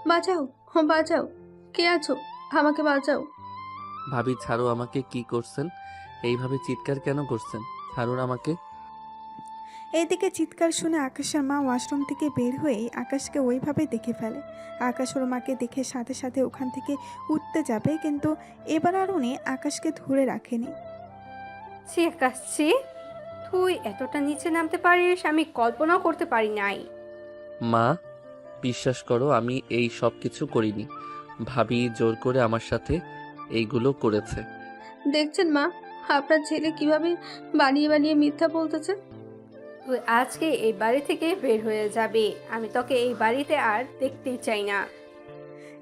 S8: বাঁচাও, বাঁচাও, কে আছো? আমাকে বাঁচাও।
S2: ভাবি ছাড়ো আমাকে। কি করছেন? এইভাবে চিৎকার কেন করছেন? ছাড়ুন আমাকে।
S1: এইদিকে চিৎকার শুনে আকাশের মা ওয়াশরুম থেকে বের হয়েই আকাশকে ওইভাবে দেখে ফেলে। আকাশ ওর মাকে দেখে সাথে সাথে ওখান থেকে উঠতে যাবে, কিন্তু এবার আর উনি আকাশকে ধরে রাখেনি।
S10: ছি আকাশ, ছি, তুই এতটা নিচে নামতে পারিস আমি কল্পনাও করতে পারি নাই।
S2: মা, বিশ্বাস করো আমি এই সব কিছু করিনি। ভাবি জোর করে আমার সাথে এইগুলো করেছে।
S8: দেখছেন মা, আপনার ছেলে কিভাবে বানিয়ে বানিয়ে মিথ্যা বলতেছে।
S10: তুই আজকে এই বাড়ি থেকে বের হয়ে যাবি। আমি তোকে এই বাড়িতে আর দেখতেই চাই না।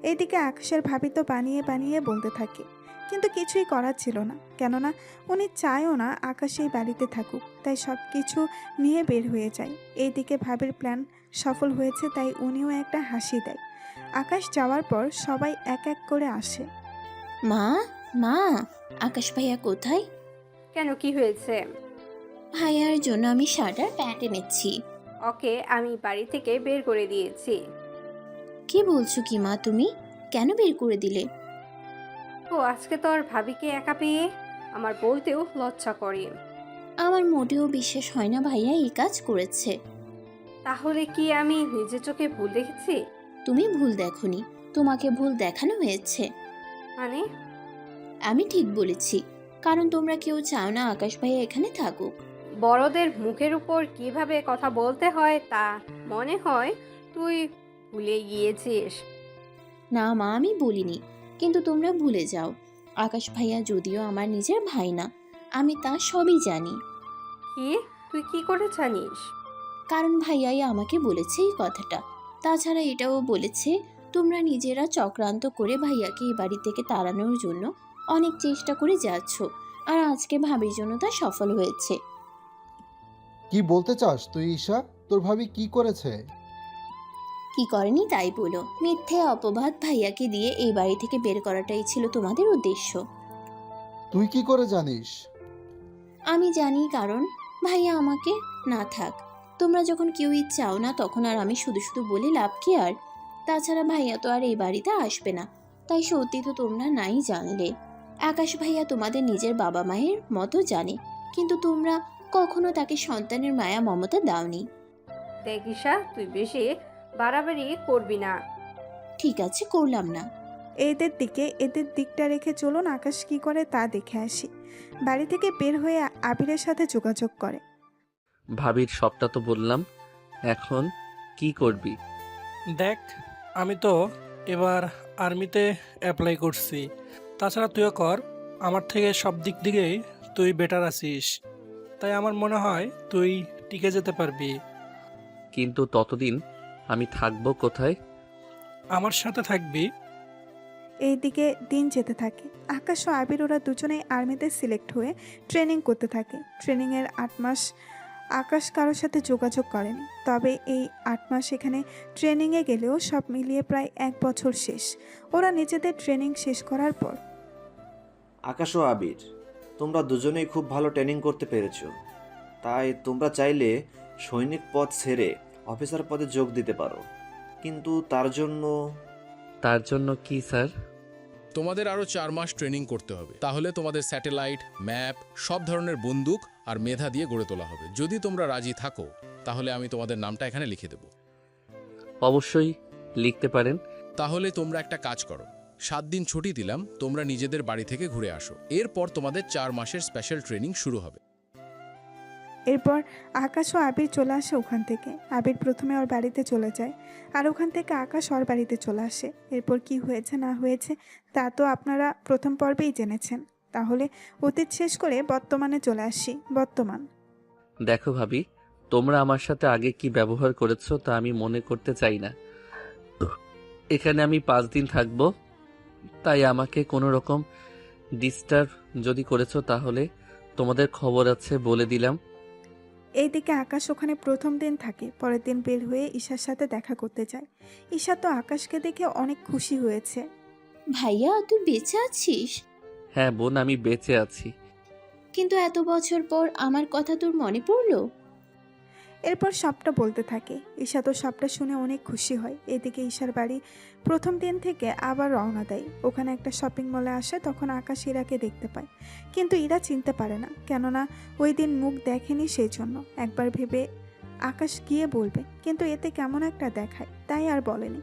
S1: এইদিকে আকাশের ভাবি তো বানিয়ে বানিয়ে বলতে থাকে, কিন্তু কিছুই করার ছিল না, কেননা উনি চায়ও না আকাশ এই বাড়িতে থাকুক, তাই সব কিছু নিয়ে বের হয়ে যায়। এইদিকে ভাবির প্ল্যান সফল হয়েছে, তাই উনিও একটা হাসি দেয়। আকাশ যাওয়ার পর সবাই এক এক করে আসে।
S11: মা, মা, আকাশ ভাইয়া কোথায়?
S10: কেন, কি হয়েছে?
S11: ভাইয়ার জন্য আমি শার্ট আর প্যান্ট এনেছি।
S10: ওকে আমি বাড়ি থেকে বের করে দিয়েছি।
S11: কি বলছো কি মা তুমি? কেন বের করে দিলে?
S10: ও আজকে তোর ভাবিকে একা পেয়ে আমার বলতেও লজ্জা করে।
S11: আমার মোটেও বিশ্বাস হয় না ভাইয়া এই কাজ করেছে।
S10: তাহলে কি আমি নিজের চোখে ভুল দেখেছি?
S11: তুমি ভুল দেখোনি, তোমাকে ভুল দেখানো হয়েছে।
S10: মানে?
S11: আমি ঠিক বলেছি, কারণ তোমরা কেউ চাও না আকাশ ভাইয়া এখানে থাকুক।
S10: বড়দের মুখের উপর কিভাবে কথা বলতে হয় তা মনে হয় তুই ভুলে গিয়েছিস।
S11: না মা, আমি বলিনি, কিন্তু তোমরা ভুলে যাও। আকাশ ভাইয়া যদিও আমার নিজের ভাই না, আমি তা সবই জানি।
S10: কি? তুই কি করে জানিস?
S11: কারণ ভাইয়াই আমাকে বলেছে এই কথাটা। তাছাড়া এটাও বলেছে তোমরা নিজেরা চক্রান্ত করে ভাইয়াকে এই বাড়ি থেকে তাড়ানোর জন্য অনেক চেষ্টা করে যাচ্ছ, আর আজকে ভাবির জন্য তা সফল হয়েছে।
S7: কি বলতে চাস তুই ঈশা? তোর ভাবি কি করেছে?
S11: কি করেনি তাই বলো। মিথ্যে অপবাদ ভাইয়াকে দিয়ে এই বাড়ি থেকে বের করাটাই ছিল তোমাদের উদ্দেশ্য।
S7: তুই কি করে জানিস?
S11: আমি জানি, কারণ ভাইয়া আমাকে না থাক। তোমরা যখন কেউই চাও না, তখন আর আমি শুধু শুধু বলে লাভ কি? আর তাছাড়া ভাইয়া তো আর এই বাড়িতে আসবে না, তাই সত্যি তো তোমরা নাই জানলে। আকাশ ভাইয়া তোমাদের নিজের বাবা মায়ের মতো জানে, কিন্তু তোমরা কখনো তাকে সন্তানের মায়া মমতা দাওনি।
S10: দেখ ঈশা, তুই বেশি বাড়াবাড়ি করবি না।
S11: ঠিক আছে, করলাম না।
S1: এদের দিকটা রেখে চলুন আকাশ কি করে তা দেখে আসি। বাড়ি থেকে বের হয়ে আবিরের সাথে যোগাযোগ করে।
S2: ভাবির সবটা তো বললাম, এখন কি করবি?
S12: দেখ, আমি তো এবার আর্মিতে অ্যাপ্লাই করছি। তাছাড়া তুইও কর, আমার থেকে সব দিক দিকেই তুই বেটার আছিস, তাই আমার মনে হয় তুই টিকে যেতে পারবি।
S2: কিন্তু ততদিন আমি থাকবো কোথায়?
S12: আমার সাথে থাকবি।
S1: এইদিকে দিন যেতে থাকে। আকাশ ও আবির ওরা দুজনেই আর্মিতে সিলেক্ট হয়ে ট্রেনিং করতে থাকে। ট্রেনিংয়ের 8 মাস আকাশ কারোর সাথে যোগাযোগ করেনি, তবে এই 8 মাস এখানে ট্রেনিংয়ে গেলেও সব মিলিয়ে প্রায় 1 বছর শেষ। ওরা নিজেদের ট্রেনিং শেষ করার পর
S15: আকাশ ও আবির, তোমরা দুজনেই খুব ভালো ট্রেনিং করতে পেরেছো, তাই তোমরা চাইলে সৈনিক পদ ছেড়ে অফিসার পদে যোগ দিতে পারো, কিন্তু
S2: তার জন্য কি স্যার?
S16: তোমাদের আরও 4 মাস ট্রেনিং করতে হবে, তাহলে তোমাদের স্যাটেলাইট, ম্যাপ, সব ধরনের বন্দুক আর মেধা দিয়ে গড়ে তোলা হবে। যদি তোমরা রাজি থাকো তাহলে আমি তোমাদের নামটা এখানে লিখে দেব।
S2: অবশ্যই লিখতে পারেন।
S16: তাহলে তোমরা একটা কাজ করো, 7 দিন ছুটি দিলাম, তোমরা নিজেদের বাড়ি থেকে ঘুরে আসো। এরপর তোমাদের 4 মাসের স্পেশাল ট্রেনিং শুরু হবে।
S1: এরপর আকাশ ও আবির চলে আসে ওখান থেকে। আবির প্রথমে ওর বাড়িতে চলে যায়, আর ওখান থেকে আকাশ ওর বাড়িতে চলে আসে। এরপর কি হয়েছে না হয়েছে তা তো আপনারা প্রথম পর্বেই জেনেছেন। তাহলে অতীত শেষ করে বর্তমানে চলে আসি। বর্তমান।
S2: দেখো ভাবি, তোমরা আমার সাথে আগে কি ব্যবহার করেছো তা আমি মনে করতে চাই না। এখানে আমি 5 দিন থাকবো, তাই আমাকে কোনো রকম ডিস্টার্ব যদি করেছো তাহলে তোমাদের খবর আছে, বলে দিলাম।
S1: এইদিকে আকাশ ওখানে প্রথম দিন থাকে। পরের দিন বের হয়ে ঈশার সাথে দেখা করতে যায়। ঈশা তো আকাশকে দেখে অনেক খুশি হয়েছে।
S11: ভাইয়া, তুই বেঁচে আছিস?
S2: হ্যাঁ বোন, আমি বেঁচে আছি।
S11: কিন্তু এত বছর পর আমার কথা তোর মনে পড়লো?
S1: এরপর সবটা বলতে থাকে। ঈশা তো সবটা শুনে অনেক খুশি হয়। এদিকে ঈশার বাড়ি প্রথম দিন থেকে আবার রওনা দেয়। ওখানে একটা শপিং মলে আসে, তখন আকাশ ইরাকে দেখতে পায়, কিন্তু ইরা চিনতে পারে না, কেননা ওই দিন মুখ দেখেনি, সেই জন্য। একবার ভেবে আকাশ গিয়ে বলবে, কিন্তু এতে কেমন একটা দেখায়, তাই আর বলেনি।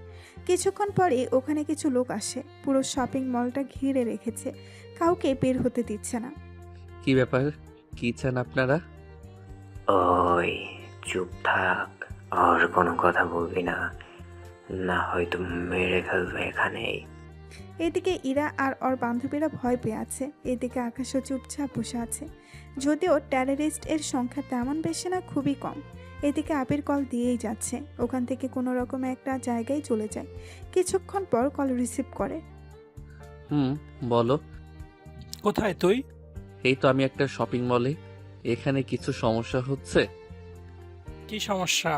S1: কিছুক্ষণ পরে ওখানে কিছু লোক আসে, পুরো শপিং মলটা ঘিরে রেখেছে, কাউকে বের হতে দিচ্ছে না।
S2: কি ব্যাপার, কি চান আপনারা?
S17: ওই চুপ থাক, আর কোনো কথা বলবি না, না হয়তো মেরে ফেলবে এখানেই।
S1: এদিকে ইরা আর ওর বান্ধবীরা ভয় পেয়ে আছে। এদিকে আকাশও চুপচাপ বসে আছে। যদিও টেররিস্ট এর সংখ্যা তেমন বেশি না, খুবই কম। এদিকে আবির কল দিয়েই যাচ্ছে। ওখান থেকে কোনো রকমে একটা জায়গায় চলে যায়। কিছুক্ষণ পর কল রিসিভ করে।
S2: বলো।
S12: কোথায় তুই?
S2: এই তো আমি একটা শপিং মলে। এখানে কিছু সমস্যা হচ্ছে।
S12: কি সমস্যা?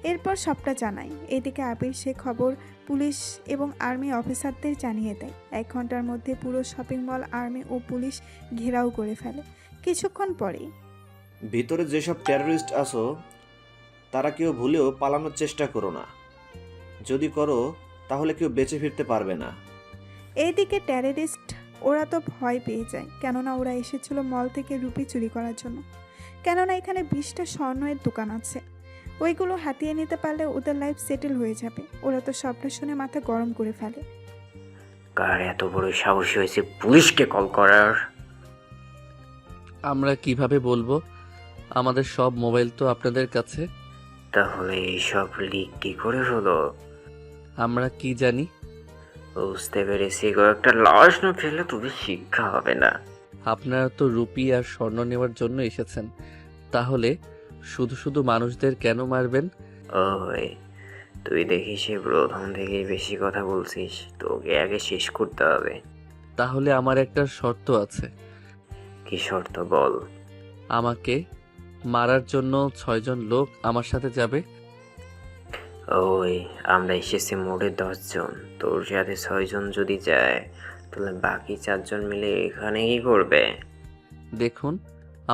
S1: এরপর সবটা জানাই। এদিকে আবির সে খবর পুলিশ এবং আর্মি অফিসারদের জানিয়ে দেয়। 1 ঘন্টার মধ্যে পুরো শপিং মল আর্মি ও পুলিশ ঘেরাও করে ফেলে। কিছুক্ষণ পরেই
S15: ভিতরে যেসব টেররিস্ট আছো তারা কেউ ভুলেও পালানোর চেষ্টা করো না। যদি করো তাহলে কেউ বেঁচে ফিরতে পারবে না।
S1: এইদিকে টেররিস্ট ওরা তো ভয় পেয়ে যায়, কেননা ওরা এসেছিল মল থেকে রুপি চুরি করার জন্য। কেননা এখানে 20টা স্বর্ণের দোকান আছে। ওইগুলো হাতিয়ে নিতে পারলে ওদের লাইফ সেটেল হয়ে যাবে। ওরা তো সবটা শুনে মাথা গরম করে ফেলে।
S17: কার এত বড় সাহস হয়েছে পুলিশকে কল করার?
S2: আমরা কিভাবে বলবো? আমাদের সব মোবাইল তো আপনাদের কাছে।
S17: তাহলে এইসব লিক কি করে হলো?
S2: আমরা কি জানি?
S17: বুঝতে পেরেছি, কয়েকটা লাশ না ফেলে তোদের শিক্ষা হবে না।
S2: আপনারা তো রুপি আর স্বর্ণ নেওয়ার জন্য এসেছেন, তাহলে শুধু শুধু মানুষদের কেন মারবেন?
S17: ওই তুই দেখি সে প্রথম থেকেই বেশি কথা বলছিস, তোকে আগে শেষ করতে হবে।
S2: তাহলে আমার একটা শর্ত আছে।
S17: কি শর্ত বল?
S2: আমাকে মারার জন্য 6 জন লোক আমার সাথে যাবে।
S17: ওই আমরা এসেছি মোটে 10 জন, তোর সাথে 6 জন যদি যায় তাহলে বাকি 4 জন মিলে এখানে কি করবে?
S2: দেখুন,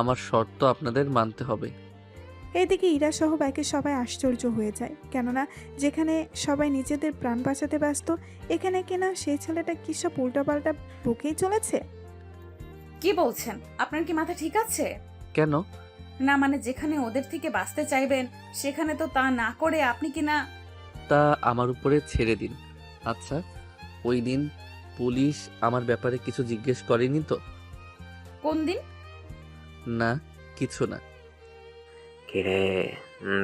S2: আমার শর্ত আপনাদের মানতে হবে।
S1: এইদিকে ইরা সহ বাকি সবাই আশ্চর্য হয়ে যায়, কেননা যেখানে সবাই নিজেদের প্রাণ বাঁচাতে ব্যস্ত, এখানে কিনা সেই ছেলেটা কি সব উল্টাপাল্টা বকেই চলেছে।
S3: কি বলছেন? আপনার কি মাথা ঠিক আছে?
S2: কেন?
S3: না মানে যেখানে ওদের থেকে বাঁচতে চাইবেন সেখানে তো তা না করে আপনি কিনা।
S2: তা আমার উপরে ছেড়ে দিন। আচ্ছা, ওই দিন পুলিশ আমার ব্যাপারে কিছু জিজ্ঞেস করেনি তো?
S3: কোন দিন?
S2: না, কিছু না।
S17: কিরে,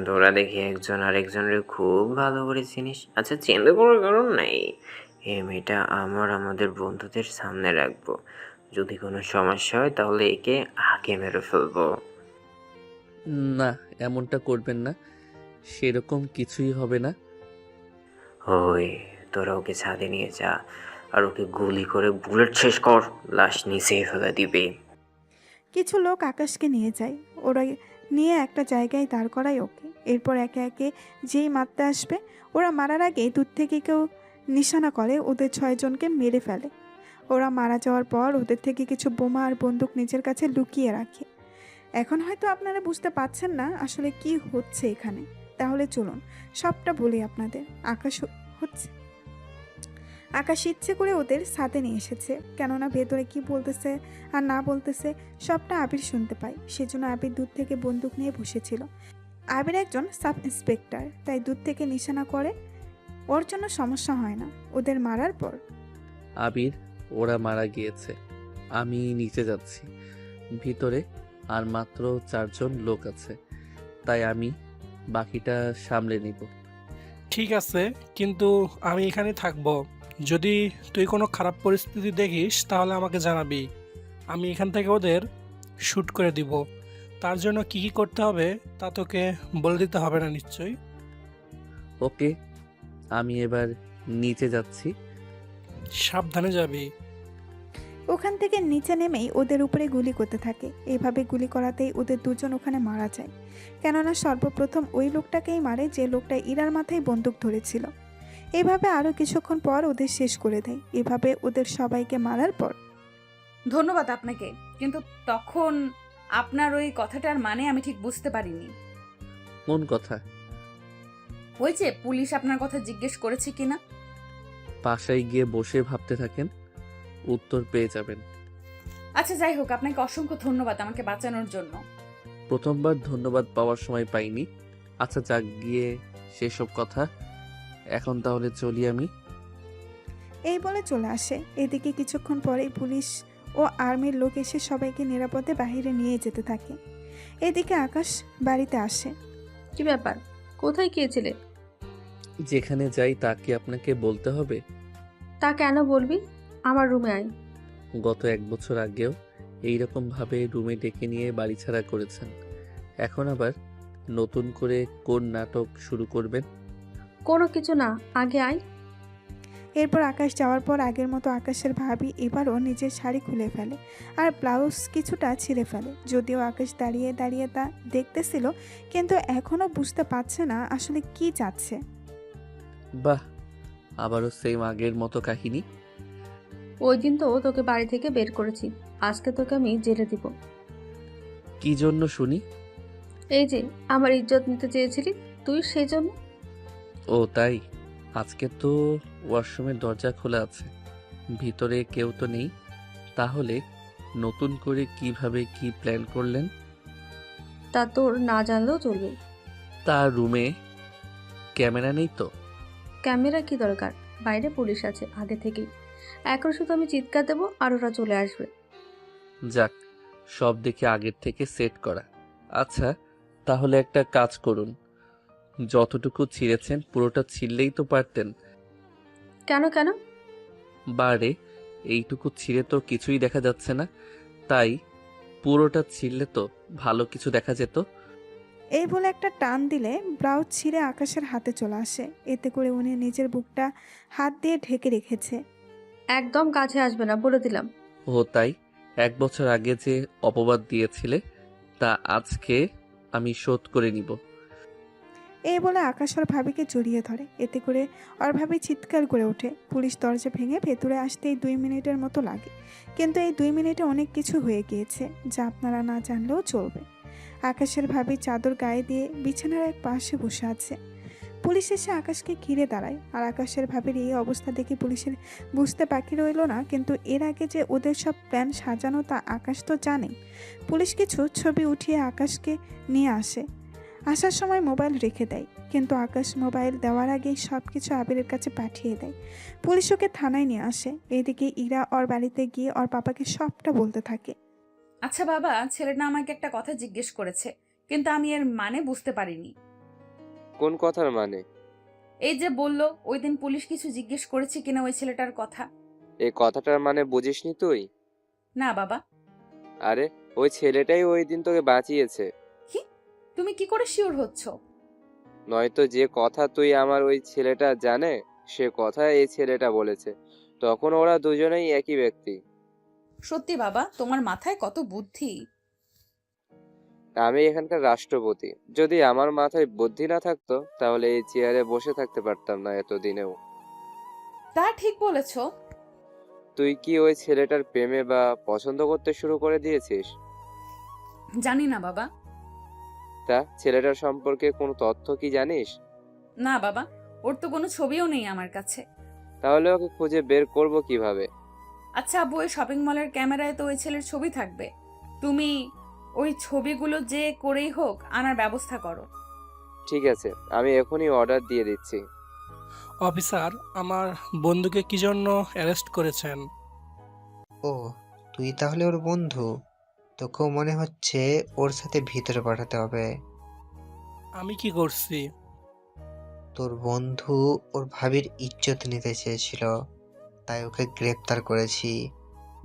S17: তোরা দেখি একজন আরেকজনের খুব ভালো করে চিনিস। আচ্ছা, চিন্তা করার কারণ নাই। এই মেয়েটা আমাদের বন্ধুদের সামনে রাখবো। যদি কোনো সমস্যা হয় তাহলে একে আগে মেরে ফেলবো।
S2: না, এমনটা করবেন না। সেরকম কিছুই হবে না।
S17: ওই তোরা ওকে ছাদে নিয়ে যা আর ওকে গুলি করে বুলেট শেষ কর, লাশ নিচে ফেলে দিবে।
S1: কিছু লোক আকাশকে নিয়ে যায়। ওরা নিয়ে একটা জায়গায় দাঁড় করায় ওকে। এরপর একে একে যেই মারতে আসবে, ওরা মারার আগে দূর থেকে কেউ নিশানা করে ওদের 6 জনকে মেরে ফেলে। ওরা মারা যাওয়ার পর ওদের থেকে কিছু বোমা আর বন্দুক নিজের কাছে লুকিয়ে রাখে। এখন হয়তো আপনারা বুঝতে পারছেন না আসলে কি হচ্ছে এখানে। তাহলে চলুন সবটা বলি আপনাদের। আকাশ ইচ্ছে করে ওদের সাথে নিয়ে এসেছে, কেননা ভেতরে কি বলতেছে আর না বলতেছে সবটা আবির শুনতে পায়। সেজন্য আবির দূর থেকে বন্দুক নিয়ে বসেছিল। আবির একজন সাব ইন্সপেক্টর, তাই দূর থেকে নিশানা করে। ওর জন্য সমস্যা হয় না ওদের মারার পর।
S2: আবির, ওরা মারা গিয়েছে। আমি নিচে যাচ্ছি। ভিতরে আর মাত্র 4 জন লোক আছে, তাই আমি বাকিটা সামলে নিব।
S12: ঠিক আছে, কিন্তু আমি এখানে থাকবো। যদি তুই কোনো খারাপ পরিস্থিতি দেখিস তাহলে আমাকে জানাবি। আমি এখান থেকে ওদের শ্যুট করে দিব। তার জন্য কি কি করতে হবে তা তোকে বলে দিতে হবে না নিশ্চয়ই?
S2: ওকে, আমি এবার নিচে যাচ্ছি।
S12: সাবধানে যাবি।
S1: ওখান থেকে নিচে নেমেই ওদের উপরে গুলি করতে থাকে। এইভাবে গুলি করাতেই ওদের 2 জন ওখানে মারা যায়, কেননা সর্বপ্রথম ওই লোকটাকেই মারে যে লোকটা ইরার মাথায় বন্দুক ধরেছিল। এভাবে আরও কিছুক্ষণ পর ওদের শেষ করে দেয়। এভাবে ওদের সবাইকে মারার পর।
S3: ধন্যবাদ আপনাকে, কিন্তু তখন আপনার ওই কথাটার মানে আমি ঠিক বুঝতে পারিনি।
S2: কোন কথা?
S3: ওই যে পুলিশ আপনার কথা জিজ্ঞেস করেছে কিনা।
S2: বাসায় গিয়ে বসে ভাবতে থাকেন, উত্তর পেয়ে যাবেন।
S3: আচ্ছা যাই হোক, আপনাকে অসংখ্য ধন্যবাদ আমাকে বাঁচানোর জন্য।
S2: প্রথমবার ধন্যবাদ পাওয়ার সময় পাইনি। আচ্ছা যাক গিয়ে সেসব কথা। এখন তাহলে চলি আমি।
S1: এই বলে চলে আসে। এদিকে কিছুক্ষণ পরেই পুলিশ ও আর্মির লোক এসে সবাইকে নিরাপদে বাইরে নিয়ে যেতে থাকে। এদিকে আকাশ বাড়িতে আসে।
S8: কি ব্যাপার, কোথায় গিয়েছিলে?
S2: যেখানে যাই তা কি আপনাকে বলতে হবে?
S8: তা কেন বলবি? আমার রুমে আয়।
S2: গত 1 বছর আগেও এইরকমভাবে রুমে ডেকে নিয়ে বাড়ি ছাড়া করেছেন। এখন আবার নতুন করে কোন নাটক শুরু করবেন?
S8: কোনো কিছু না, আগে আয়।
S1: এরপর আকাশ যাওয়ার পর আগের মতো আকাশের ভাবি এবারও নিজের শাড়ি খুলে ফেলে আর ব্লাউজ কিছুটা ছিঁড়ে ফেলে। যদিও আকাশ দাঁড়িয়ে দাঁড়িয়ে তা দেখতেছিল, কিন্তু এখনও বুঝতে পারছে না আসলে কি চাচ্ছে।
S2: বাহ, আবারও সেম আগের মতো কাহিনী।
S8: ওই দিন তো তোকে বাড়ি থেকে বের করেছি, আজকে তোকে আমি জেলে দিব।
S2: কি জন্য শুনি?
S8: এই যে আমার ইজ্জত নিতে চেয়েছিলি তুই, সেই জন্য।
S2: ও তাই? আজকে তো ওয়াশরুমের দরজা খোলা আছে, ভিতরে কেউ তো নেই। তাহলে নতুন করে কিভাবে কি প্ল্যান করলেন?
S8: তা তোর না জানলেও চলবে।
S2: তার রুমে ক্যামেরা নেই তো?
S8: ক্যামেরা কি দরকার, বাইরে পুলিশ আছে আগে থেকেই। এখন শুধু আমি চিৎকার দেবো আর ওরা চলে আসবে।
S2: যাক, সব দেখে আগের থেকে সেট করা। আচ্ছা, তাহলে একটা কাজ করুন, যতটুকু ছিঁড়েছেন পুরোটা ছিঁড়লেই তো পারতেন।
S8: কেন কেন?
S2: বারে এইটুকু ছিঁড়ে তো কিছুই দেখা যাচ্ছে না, তাই পুরোটা ছিঁড়লে তো ভালো কিছু দেখা যেত।
S1: এই বলে একটা টান দিলে ব্লাউজ ছিঁড়ে আকাশের হাতে চলে আসে। এতে করে উনি নিজের বুকটা হাত দিয়ে ঢেকে রেখেছে।
S8: একদম কাছে আসবে না বলে দিলাম।
S2: ও তাই? 1 বছর আগে যে অপবাদ দিয়েছিলে তা আজকে আমি শোধ করে নিব।
S1: এই বলে আকাশ ওর ভাবিকে জড়িয়ে ধরে। এতে করে ওর ভাবি চিৎকার করে ওঠে। পুলিশ দরজা ভেঙে ভেতরে আসতেই 2 মিনিটের মতো লাগে, কিন্তু এই 2 মিনিটে অনেক কিছু হয়ে গিয়েছে যা আপনারা না জানলেও চলবে। আকাশের ভাবি চাদর গায়ে দিয়ে বিছানার এক পাশে বসে আছে। পুলিশ এসে আকাশকে ঘিরে দাঁড়ায়, আর আকাশের ভাবির এই অবস্থা দেখে পুলিশের বুঝতে বাকি রইল না, কিন্তু এর আগে যে ওদের সব প্ল্যান সাজানো তা আকাশ তো জানেই। পুলিশ কিছু ছবি উঠিয়ে আকাশকে নিয়ে আসে। আসার সময় মোবাইল রেখে দেয়, কিন্তু আকাশ মোবাইল দেওয়ার আগেই সব কিছু আবিরের কাছে পাঠিয়ে দেয়। পুলিশ ওকে থানায় নিয়ে আসে। এদিকে ইরা ওর বাড়িতে গিয়ে ওর পাপাকে সবটা বলতে থাকে।
S3: আচ্ছা বাবা, ছেলেটা আমাকে একটা কথা জিজ্ঞেস করেছে, কিন্তু আমি এর মানে বুঝতে পারিনি।
S6: কোন কথার মানে?
S3: এই যে বললো ওই দিন পুলিশ কিছু জিজ্ঞেস করেছে কিনা ওই ছেলেটার কথা।
S6: এই কথাটার মানে বুঝিসনি তুই?
S3: না বাবা।
S6: আরে, ওই ছেলেটাই ওই দিন তোকে বাঁচিয়েছে।
S3: কি? তুমি কি করে শিওর হচ্ছ?
S6: নয়তো যে কথা তুই আমার ওই ছেলেটা জানে সে কথা এই ছেলেটা বলেছে, তখন ওরা দুজনেই একই ব্যক্তি।
S3: সত্যি বাবা, তোমার মাথায় কত বুদ্ধি।
S6: আমি এখানকার রাষ্ট্রপতি, যদি আমার মাথায় বুদ্ধি না থাকতো তাহলে এই চেয়ারে বসে থাকতে পারতাম না এতদিনেও।
S3: তা ঠিক বলেছো।
S6: তুই কি ওই ছেলেটার প্রেমে বা পছন্দ করতে শুরু করে দিয়েছিস?
S3: জানি না বাবা।
S6: তা ছেলেটার সম্পর্কে কোনো তথ্য কি জানিস?
S3: না বাবা, ওর তো কোনো ছবিও নেই আমার কাছে।
S6: তাহলে ওকে খুঁজে বের করব কিভাবে?
S3: আচ্ছা আব্বু, ওই শপিং মলের ক্যামেরায় তো ওই ছেলের ছবি থাকবে। তুমি ওই ছবিগুলো যে করেই হোক আনার ব্যবস্থা করো।
S6: ঠিক আছে, আমি এখনই অর্ডার দিয়ে দিচ্ছি।
S12: অফিসার, আমার বন্ধুকে কি জন্য অ্যারেস্ট করেছেন?
S5: ও, তুই তাহলে ওর বন্ধু? তোকেও মনে হচ্ছে ওর সাথে ভিতরে পাঠাতে হবে।
S12: আমি কি করছি?
S5: তোর বন্ধু ওর ভাবির ইজ্জত নিতে চেয়েছিল, তাই ওকে গ্রেপ্তার করেছি।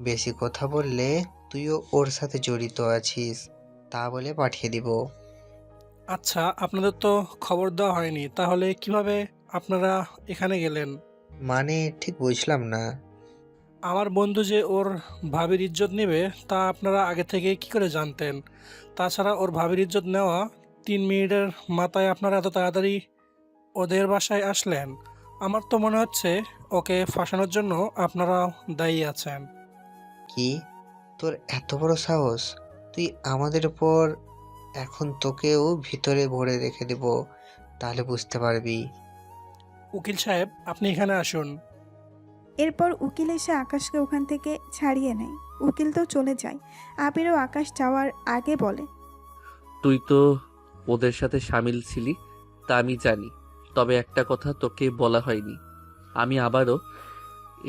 S5: বেশি কথা বললে তুইও ওর সাথে জড়িত আছিস তা বলে পাঠিয়ে দিব।
S12: আচ্ছা, আপনাদের তো খবর দেওয়া হয়নি, তাহলে কিভাবে আপনারা এখানে গেলেন?
S5: মানে ঠিক বুঝলাম না।
S12: আমার বন্ধু যে ওর ভাবির ইজ্জত নেবে তা আপনারা আগে থেকে কি করে জানতেন? তাছাড়া ওর ভাবির ইজ্জত নেওয়া 3 মিনিটের মাথায় আপনারা এত তাড়াতাড়ি ওদের বাসায় আসলেন। আমার তো মনে হচ্ছে ওকে ফাঁসানোর জন্য আপনারা দায়ী আছেন।
S5: কি? তোর এত বড় সাহস? তুই আমাদের উপর? এখন তোকেও ভিতরে ভরে রেখে দেব, তাহলে বুঝতে পারবি।
S12: উকিল সাহেব, আপনি এখানে আসুন।
S1: এরপর উকিল এসে আকাশকে ওখান থেকে ছাড়িয়ে নেয়। উকিল তো চলে যায়। আবিরও আকাশ যাওয়ার আগে বলে,
S2: তুই তো ওদের সাথে সামিল ছিলি, তা আমি জানি, তবে একটা কথা তোকে বলা হয়নি। আমি আবারও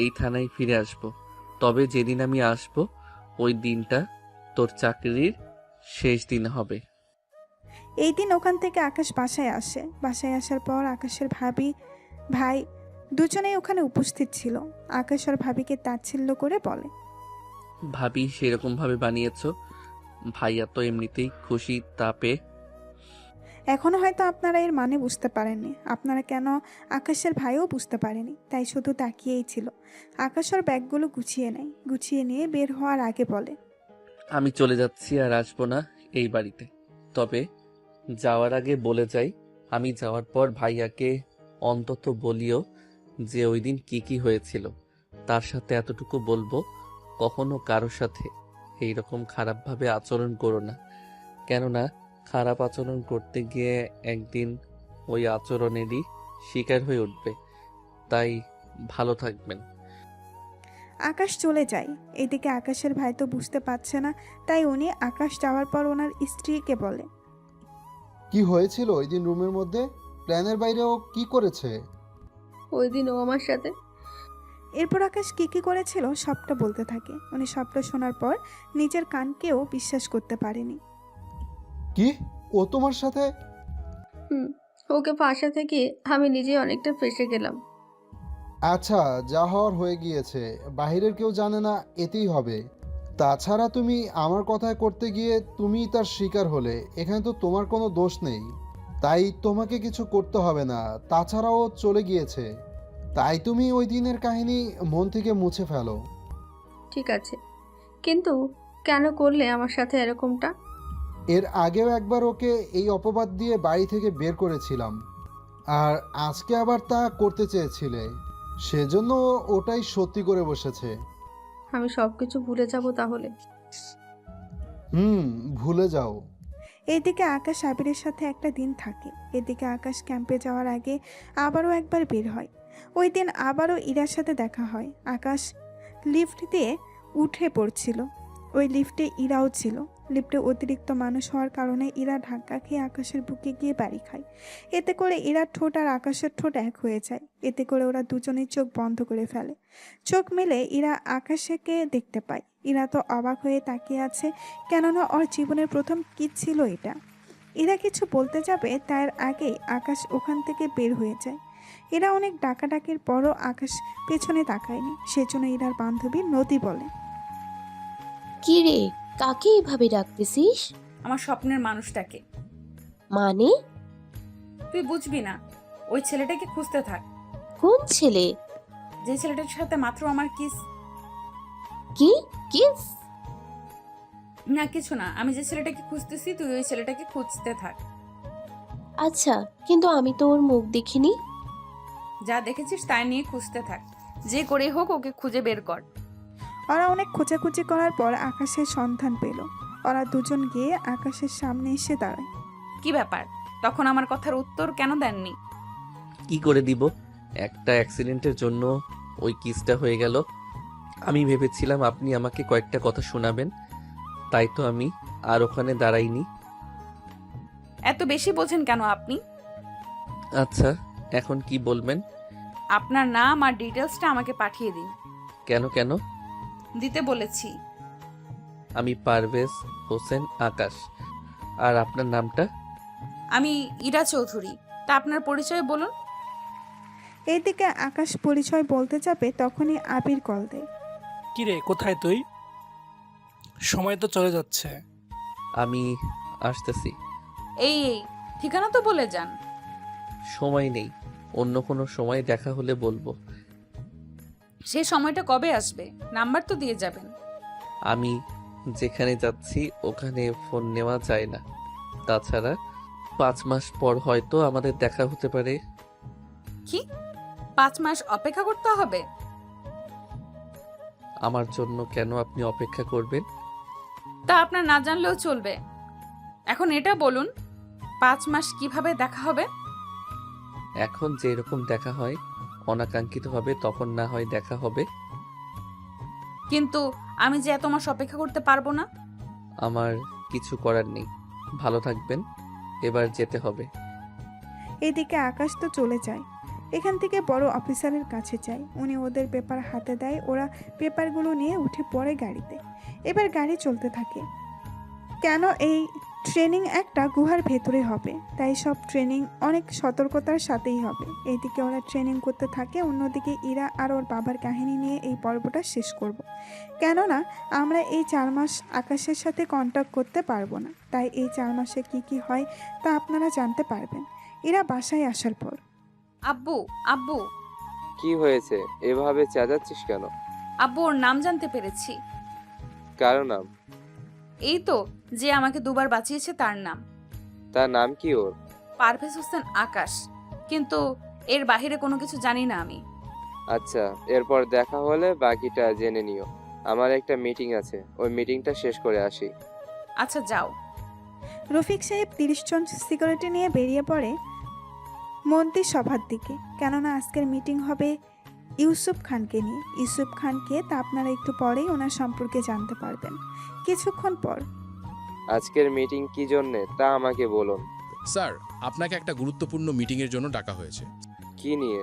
S2: এই থানায় ফিরে আসব, তবে যেদিন আমি আসব ওই দিনটা তোর চাকরির শেষ দিন হবে।
S1: এই দিন ওখান থেকে আকাশ বাসায় আসে। বাসায় আসার পর আকাশের ভাই দুজনেই ওখানে উপস্থিত ছিল। আকাশ আর ভাবিকে তাচ্ছিল্য করে বলে,
S2: ভাবি সেরকমভাবে বানিয়েছ, ভাইয়া তো এমনিতেই খুশি তাপে।
S1: এখনো হয়তো আপনারা এর মানে বুঝতে পারেননি। আপনারা কেন আকাশের ভাইও বুঝতে পারেনি, তাই শুধু তাকিয়েই ছিল। আকাশ ওর ব্যাগগুলো গুছিয়ে নিয়ে বের হওয়ার আগে বলে,
S2: আমি চলে যাচ্ছি আর আসবো না এই বাড়িতে। তবে যাওয়ার আগে বলে যাই, আমি যাওয়ার পর ভাইয়াকে অন্তত বলিও যে ওই দিন কি হয়েছিল। তার সাথে এতটুকু বলবো, কখনো কারোর সাথে এইরকম খারাপভাবে আচরণ করো না, কেননা খারাপ আচরণ করতে গিয়ে একদিন ওই আচরণেরই শিকার হয়ে উঠবে। তাই ভালো থাকবেন।
S1: আকাশ চলে যায়। এদিকে আকাশের ভাই তো বুঝতে পারছে না, তাই উনি আকাশ যাওয়ার পর ওনার স্ত্রীকে বলে,
S7: কি হয়েছিল ওই দিন রুমের মধ্যে? প্ল্যানের বাইরেও কি করেছে?
S8: ওই দিন ও আমার সাথে
S1: এরপর আকাশ কি করেছিল সবটা বলতে থাকে। উনি সবটা শোনার পর নিজের কানকেও বিশ্বাস করতে পারেনি।
S7: কি, ও তোমার সাথে?
S8: ওকে ফাঁসা থেকে আমি নিজে অনেকটা ফেঁসে গেলাম।
S7: আচ্ছা, যা হওয়ার হয়ে গিয়েছে, বাহিরের কেউ জানে না, এতেই হবে। তাছাড়া তুমি আমার কথায় করতে গিয়ে তুমিই তার শিকার হলে, এখানে তো তোমার কোনো দোষ নেই, তাই তোমাকে কিছু করতে হবে না। তাছাড়াও চলে গিয়েছে, তাই তুমি ওই দিনের কাহিনী মন থেকে মুছে ফেলো।
S8: ঠিক আছে, কিন্তু কেন করলে আমার সাথে এরকমটা?
S7: এর আগেও একবার ওকে এই অপবাদ দিয়ে বাড়ি থেকে বের করেছিলাম, আর আজকে আবার তা করতে চেয়েছিলে, সেজন্য ও ওটাই সত্যি করে বসেছে।
S8: আমি সব কিছু ভুলে যাব তাহলে?
S7: ভুলে যাও।
S1: এদিকে আকাশ আবিরের সাথে একটা দিন থাকে। এদিকে আকাশ ক্যাম্পে যাওয়ার আগে আবারও একবার বের হয়। ওই দিন আবারও ইরার সাথে দেখা হয়। আকাশ লিফট দিয়ে উঠে পড়ছিল, ওই লিফটে ইরাও ছিল। লিফটে অতিরিক্ত মানুষ হওয়ার কারণে ইরা ধাক্কা খেয়ে আকাশের বুকে গিয়ে বাড়ি খায়। এতে করে ইরার ঠোঁট আর আকাশের ঠোঁট এক হয়ে যায়। এতে করে ওরা দুজনেই চোখ বন্ধ করে ফেলে। চোখ মেলে ইরা আকাশকে দেখতে পায়। ইরা তো অবাক হয়ে তাকিয়ে আছে, কেননা ওর জীবনের প্রথম কিস ছিল এটা। ইরা কিছু বলতে যাবে তার আগেই আকাশ ওখান থেকে বের হয়ে যায়। এরা অনেক ডাকাডাকির পরও আকাশ পেছনে তাকায়নি। সেজন্য ইরার বান্ধবী নদী বলে,
S11: কি রে, কাকে এভাবে ডাকতেছিস?
S3: আমার স্বপ্নের মানুষটাকে।
S11: মানে?
S3: তুই বুঝবি না, ওই ছেলেটাকে খুঁজতে থাক।
S11: কোন ছেলে?
S3: যে ছেলেটার সাথে মাত্র আমার কিস।
S11: কি কিস?
S3: না কিছু না, আমি যে ছেলেটাকে খুঁজতেছি তুই ওই ছেলেটাকে খুঁজতে থাক।
S11: আচ্ছা, কিন্তু আমি তো ওর মুখ দেখিনি।
S3: যা দেখেছিস তাই নিয়ে খুঁজতে থাক, যে করে হোক ওকে খুঁজে বের কর।
S1: ওরা অনেক খোঁজাখুঁজি করার পর আকাশের সন্ধান পেল। ওরা দুজন গিয়ে আকাশের সামনে এসে দাঁড়ায়।
S3: কি ব্যাপার, তখন আমার কথার উত্তর কেন দেননি?
S2: কি করে দিব? একটা অ্যাক্সিডেন্টের জন্য ওই কিসটা হয়ে গেল। আমি ভেবেছিলাম আপনি আমাকে কয়েকটা কথা শোনাবেন, তাই তো আমি আর ওখানে দাঁড়াইনি।
S3: এত বেশি বোঝেন কেন আপনি?
S2: আচ্ছা, এখন কি বলবেন?
S3: আপনার নাম আর ডিটেলসটা আমাকে পাঠিয়ে দিন।
S2: কেন?
S3: দিতে বলেছি।
S2: আমি পারভেজ হোসেন আকাশ। আর আপনার নামটা?
S3: আমি ইরা চৌধুরী। তা আপনার পরিচয় বলুন।
S1: এইদিকে আকাশ পরিচয় বলতে যাবে তখনই আবির কল দেয়।
S12: কি রে, কোথায় তুই? সময় তো চলে যাচ্ছে।
S2: আমি আসতেছি।
S3: এই ঠিকানা তো বলে যান।
S2: সময় নেই, অন্য কোনো সময় দেখা হলে বলবো।
S3: সে সময়টা কবে আসবে? নাম্বার তো দিয়ে যাবেন।
S2: আমি যেখানে যাচ্ছি ওখানে ফোন নেওয়া যায় না। তাছাড়া 5 মাস পর হয়তো আমাদের দেখা হতে পারে।
S3: কি 5 মাস অপেক্ষা করতে হবে?
S2: আমার জন্য কেন আপনি অপেক্ষা করবেন?
S3: তা আপনার না জানলেও চলবে। এখন এটা বলুন, 5 মাস কিভাবে দেখা হবে?
S2: এখন যে এরকম দেখা হয় অনাকাঙ্ক্ষিতভাবে, তখন না হয় দেখা হবে।
S3: কিন্তু আমি যে এত মাস অপেক্ষা করতে পারবো না।
S2: আমার কিছু করার নেই। ভালো থাকবেন, এবার যেতে হবে।
S1: এদিকে আকাশ তো চলে যায়। এখান থেকে বড় অফিসারের কাছে যায়। উনি ওদের পেপার হাতে দেয়। ওরা পেপারগুলো নিয়ে উঠে পড়ে গাড়িতে। এবার গাড়ি চলতে থাকে। কেন এই ট্রেনিং একটা গুহার ভেতরে হবে, তাই সব ট্রেনিং অনেক সতর্কতার সাথেই হবে। এইদিকে ওরা ট্রেনিং করতে থাকে, অন্যদিকে ইরা আর ওর বাবার কাহিনী নিয়ে এই পর্বটা শেষ করব। কেননা আমরা এই 4 মাস আকাশের সাথে কন্ট্যাক্ট করতে পারবো না, তাই এই 4 মাসে কি কি হয় তা আপনারা জানতে পারবেন ইরা বাসায় আসার পর।
S3: আব্বু, আব্বু,
S6: কি হয়েছে? এভাবে চেঁচাচ্ছিস কেন?
S3: আব্বু, ওর নাম জানতে পেরেছি।
S6: কারো নাম?
S3: এই তো, যে আমাকে দুবার বাঁচিয়েছে তার নাম।
S6: তার নাম কি ওর?
S3: পারভেজ হোসেন আকাশ। কিন্তু এর বাহিরে কোনো কিছু জানি না আমি।
S6: আচ্ছা, এরপর দেখা হলে বাকিটা জেনে নিও। আমার একটা মিটিং আছে, ওই মিটিংটা শেষ করে আসি।
S3: আচ্ছা, যাও।
S1: রফিক সাহেব 30 জন সিকিউরিটি নিয়ে বেরিয়ে পড়ে মন্ত্রী সভার দিকে, কেননা আজকের মিটিং হবে ইউসুফ খানকে নিয়ে। ইউসুফ খানকে তা আপনারা একটু পরেই ওনার সম্পর্কে জানতে পারবেন। কিছুক্ষণ পর,
S6: আজকের মিটিং কি জন্যে তা আমাকে বলুন।
S16: স্যার, আপনাকে একটা গুরুত্বপূর্ণ মিটিংয়ের জন্য ডাকা হয়েছে।
S6: কি নিয়ে?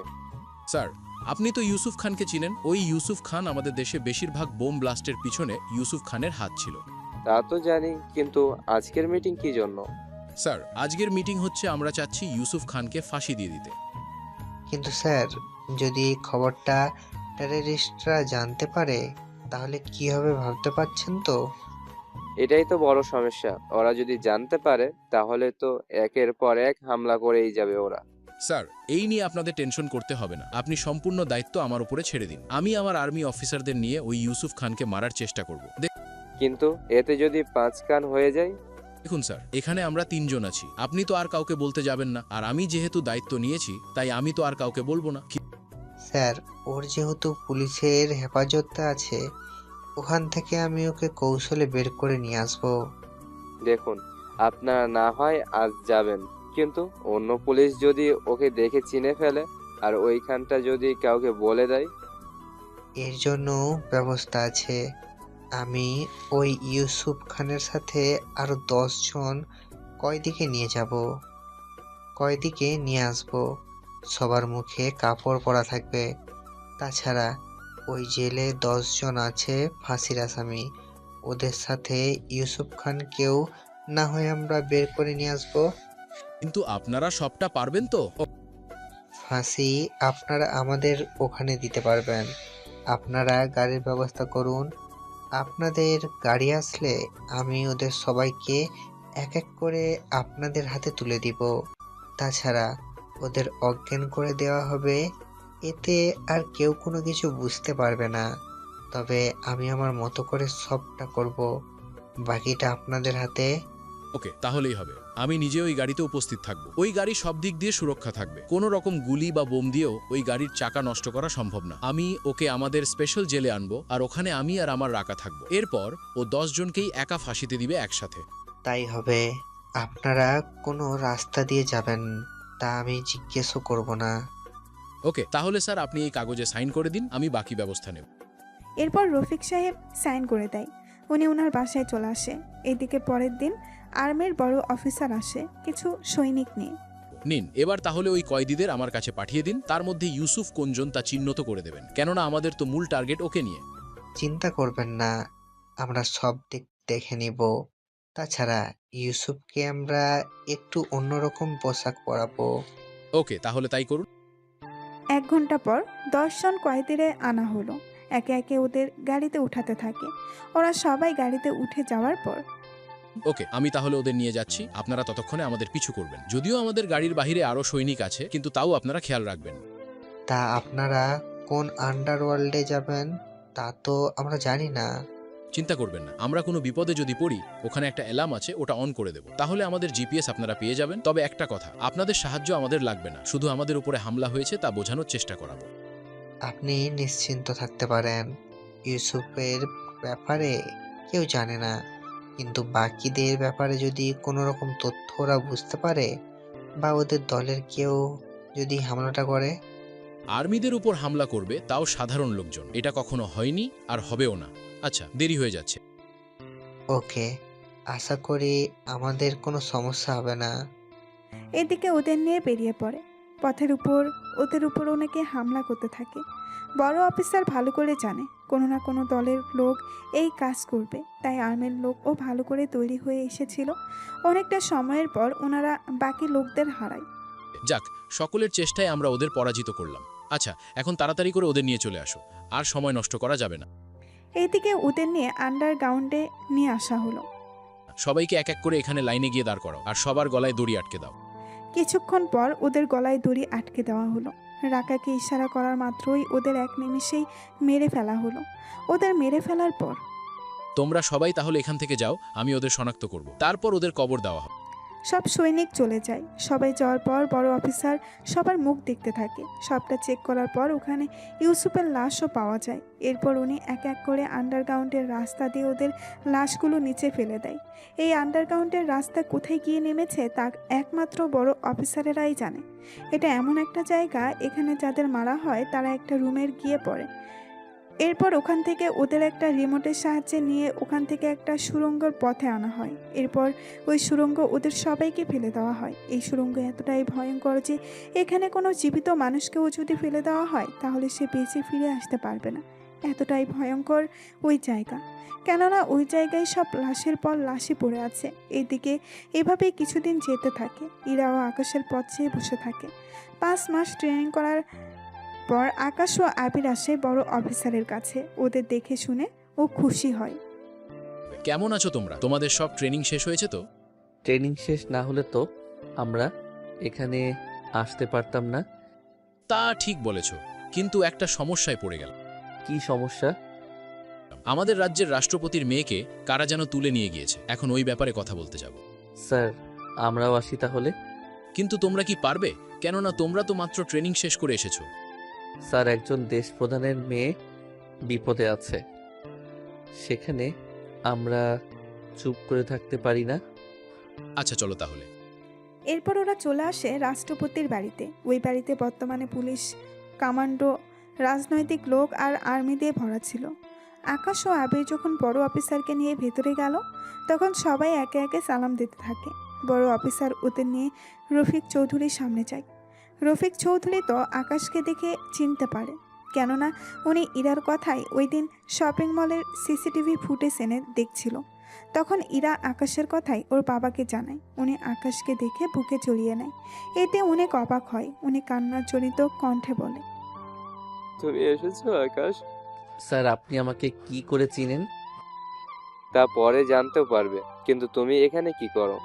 S16: স্যার, আপনি তো ইউসুফ খানকে চিনেন। ওই ইউসুফ খান আমাদের দেশে বেশিরভাগ বোম ব্লাস্টের পিছনে ইউসুফ খানের হাত ছিল।
S6: তা তো জানি, কিন্তু আজকের মিটিং কি জন্য?
S16: স্যার, আজকের মিটিং হচ্ছে আমরা চাচ্ছি ইউসুফ খানকে ফাঁসি দিয়ে দিতে।
S5: কিন্তু স্যার, যদি এই খবরটা টেররিস্টরা জানতে পারে তাহলে কি হবে ভাবতে পারছেন তো?
S6: এটাই তো বড় সমস্যা। ওরা যদি জানতে পারে তাহলে তো একের পর এক হামলা করেই যাবে ওরা।
S16: স্যার, এই নিয়ে আপনাদের টেনশন করতে হবে না। আপনি সম্পূর্ণ দায়িত্ব আমার উপরে ছেড়ে দিন। আমি আমার আর্মি অফিসারদের নিয়ে ওই ইউসুফ খানকে মারার চেষ্টা করব।
S6: কিন্তু এতে যদি 5 কান হয়ে যায়?
S16: দেখুন স্যার, এখানে আমরা 3 জন আছি। আপনি তো আর কাউকে বলতে যাবেন না, আর আমি যেহেতু দায়িত্ব নিয়েছি তাই আমি তো আর কাউকে বলবো না।
S5: স্যার, ওর যেহেতু পুলিশের হেফাজতে আছে, ওখান থেকে আমি ওকে কৌশলে বের করে নিয়ে আসবো।
S6: দেখুন, আপনারা না হয় আজ যাবেন, কিন্তু অন্য পুলিশ যদি ওকে দেখে চিনে ফেলে আর ওইখানটা যদি কাউকে বলে দেয়?
S5: এর জন্য ব্যবস্থা আছে। আমি ওই ইউসুফ খানের সাথে আরো 10 জন কয়েদিকে নিয়ে যাব, কয়েদিকে নিয়ে আসবো। সবার মুখে কাপড় পরা থাকবে। তাছাড়া ওই জেলে 10 জন আছে ফাঁসির আসামি, ওদের সাথে ইউসুফ খানকেও না হয় আমরা বের করে নিয়ে আসবো।
S16: কিন্তু আপনারা সবটা পারবেন তো?
S5: ফাঁসি আপনারা আমাদের ওখানে দিতে পারবেন। আপনারা গাড়ির ব্যবস্থা করুন। আপনাদের গাড়ি আসলে আমি ওদের সবাইকে এক এক করে আপনাদের হাতে তুলে দিব। তাছাড়া ওদের অজ্ঞান করে দেওয়া হবে, এতে আর কেউ কোনো কিছু বুঝতে পারবে না। তবে আমি আমার মতো করে সবটা করব, বাকিটা আপনাদের হাতে।
S16: ওকে, তাহলেই হবে। আমি নিজে ওই গাড়িতে উপস্থিত থাকবো। ওই গাড়ি সব দিক দিয়ে সুরক্ষা থাকবে। কোনো রকম গুলি বা বোম দিয়েও ওই গাড়ির চাকা নষ্ট করা সম্ভব না। আমি ওকে আমাদের স্পেশাল জেলে আনবো, আর ওখানে আমি আর আমার রাকা থাকবো। এরপর ও 10 জনকেই একা ফাঁসিতে দিবে একসাথে।
S5: তাই হবে। আপনারা কোনো রাস্তা দিয়ে যাবেন তা আমি জিজ্ঞেসও করব না।
S16: ওকে, তাহলে স্যার আপনি এই কাগজে সাইন করে দিন, আমি বাকি ব্যবস্থা নেব।
S1: এরপর রফিক সাহেব সাইন করে দেয়। উনি ওনার বাসায় চলে আসে। এদিকে পরের দিন আর্মির বড় অফিসার আসে কিছু সৈনিক নিয়ে।
S16: নিন, এবার তাহলে ওই কয়েদিদের আমার কাছে পাঠিয়ে দিন। তার মধ্যে ইউসুফ কোনজন তা চিহ্নিত করে দেবেন, কেননা আমাদের তো মূল টার্গেট ওকে নিয়ে।
S5: চিন্তা করবেন না, আমরা সব দিক দেখে নিব। তাছাড়া ইউসুফকে আমরা একটু অন্যরকম পোশাক পরাবো।
S16: ওকে, তাহলে তাই করুন।
S1: 1 ঘন্টা পর 10 জন কয়েদিরে আনা হলো। একে একে ওদের গাড়িতে উঠাতে থাকে। ওরা সবাই গাড়িতে উঠে যাওয়ার পর,
S16: ওকে, আমি তাহলে ওদের নিয়ে যাচ্ছি। আপনারা ততক্ষণে আমাদের পিছু করবেন। যদিও আমাদের গাড়ির বাহিরে আরো সৈনিক আছে, কিন্তু তাও আপনারা খেয়াল রাখবেন।
S5: তা আপনারা কোন আন্ডারওয়ার্ল্ডে যাবেন তা তো আমরা জানি না।
S16: চিন্তা করবেন না, আমরা কোনো বিপদে যদি পড়ি ওখানে একটা অ্যালার্ম আছে, ওটা অন করে দেব। তাহলে আমাদের জিপিএস আপনারা পেয়ে যাবেন। তবে একটা কথা, আপনাদের সাহায্য আমাদের লাগবে না, শুধু আমাদের উপরে হামলা হয়েছে তা বোঝানোর চেষ্টা করাবো।
S5: আপনি নিশ্চিন্ত থাকতে পারেন। ইউসুফের ব্যাপারে কেউ জানে না, কিন্তু বাকিদের ব্যাপারে যদি কোনো রকম তথ্য ওরা বুঝতে পারে বা ওদের দলের কেউ যদি হামলাটা করে।
S16: আর্মিদের উপর হামলা করবে তাও সাধারণ লোকজন, এটা কখনো হয়নি আর হবেও না। আচ্ছা, দেরি হয়ে যাচ্ছে।
S5: ওকে, আশা করি আমাদের কোনো সমস্যা হবে না।
S1: এদিকে ওদের নিয়ে বেরিয়ে পড়ে। পথের উপর ওদের উপর অনেকে হামলা করতে থাকে। বড় অফিসার ভালো করে জানে কোনো না কোনো দলের লোক এই কাজ করবে, তাই আর্মির লোকও ভালো করে তৈরি হয়ে এসেছিল। অনেকটা সময়ের পর ওনারা বাকি লোকদের হারায়।
S16: যাক, সকলের চেষ্টায় আমরা ওদের পরাজিত করলাম। আচ্ছা, এখন তাড়াতাড়ি করে ওদের নিয়ে চলে আসো, আর সময় নষ্ট করা যাবে না।
S1: এইদিকে ওদের নিয়ে আন্ডারগ্রাউন্ডে নিয়ে আসা হলো।
S16: সবাইকে এক এক করে এখানে লাইনে গিয়ে দাঁড় করাও, আর সবার গলায় দড়ি আটকে দাও।
S1: কিছুক্ষণ পর ওদের গলায় দড়ি আটকে দেওয়া হলো। রাকাকে ইশারা করার মাত্রই ওদের এক নিমিষেই মেরে ফেলা হলো। ওদের মেরে ফেলার পর
S16: তোমরা সবাই তাহলে এখান থেকে যাও, আমি ওদের শনাক্ত করব, তারপর ওদের কবর দেওয়া হবে।
S1: সব সৈনিক চলে যায়। সবাই যাওয়ার পর বড় অফিসার সবার মুখ দেখতে থাকে। সবটা চেক করার পর ওখানে ইউসুফের লাশও পাওয়া যায়। এরপর উনি এক এক করে আন্ডারগ্রাউন্ডের রাস্তা দিয়ে ওদের লাশগুলো নিচে ফেলে দেয়। এই আন্ডারগ্রাউন্ডের রাস্তা কোথায় গিয়ে নেমেছে তা একমাত্র বড় অফিসারেরাই জানে। এটা এমন একটা জায়গা, এখানে যাদের মারা হয় তারা একটা রুমের গিয়ে পড়ে। এরপর ওখান থেকে ওদের একটা রিমোটের সাহায্যে নিয়ে ওখান থেকে একটা সুড়ঙ্গের পথে আনা হয়। এরপর ওই সুড়ঙ্গ ওদের সবাইকে ফেলে দেওয়া হয়। এই সুড়ঙ্গ এতটাই ভয়ঙ্কর যে এখানে কোনো জীবিত মানুষকেও যদি ফেলে দেওয়া হয় তাহলে সে বেঁচে ফিরে আসতে পারবে না। এতটাই ভয়ঙ্কর ওই জায়গা, কেননা ওই জায়গায় সব লাশের পর লাশই পড়ে আছে। এইদিকে এভাবেই কিছুদিন যেতে থাকে। ইরা ও আকাশের পথ চেয়ে বসে থাকে। 5 মাস ট্রেনিং করার পর আকাশ ও আবির আসে বড় অফিসারের কাছে। ওদের দেখে শুনে ও খুশি হয়।
S16: কেমন আছো তোমরা? তোমাদের সব ট্রেনিং শেষ হয়েছে তো?
S2: ট্রেনিং শেষ না হলে তো আমরা এখানে আসতে পারতাম না।
S16: তা ঠিক বলেছ, কিন্তু একটা সমস্যায় পড়ে গেল।
S2: কি সমস্যা?
S16: আমাদের রাজ্যের রাষ্ট্রপতির মেয়েকে কারা যেন তুলে নিয়ে গিয়েছে। এখন ওই ব্যাপারে কথা বলতে যাব।
S2: স্যার, আমরাও আসি তাহলে?
S16: কিন্তু তোমরা কি পারবে? কেননা তোমরা তো মাত্র ট্রেনিং শেষ করে এসেছো।
S2: স্যার, একজন দেশ প্রধানের মেয়ে বিপদে আছে, সেখানে আমরা চুপ করে থাকতে পারি না।
S16: আচ্ছা, চলো তাহলে।
S1: এরপর ওরা চলে আসে রাষ্ট্রপতির বাড়িতে। ওই বাড়িতে বর্তমানে পুলিশ, কমান্ডো, রাজনৈতিক লোক আর আর্মি দিয়ে ভরা ছিল। আকাশ ও আবির যখন বড় অফিসারকে নিয়ে ভেতরে গেল তখন সবাই একে একে সালাম দিতে থাকে। বড় অফিসার ওদের নিয়ে রফিক চৌধুরীর সামনে যায়। রফিক চৌধুরী তো আকাশকে দেখে চিনতে পারে, কেননা উনি ইরার কথাই ওই দিন শপিং মলের সিসিটিভি ফুটেজ এনে দেখছিল। তখন ইরা আকাশের কথাই ওর বাবাকে জানায়। উনি আকাশকে দেখে বুকে জড়িয়ে নেয়। এতে অনেক অবাক হয়। উনি কান্নাজড়িত কণ্ঠে বলে,
S6: তুমি এসেছো আকাশ?
S2: স্যার, আপনি আমাকে কি করে চিনেন?
S6: তা পরে জানতেও পারবে, কিন্তু তুমি এখানে কি করো?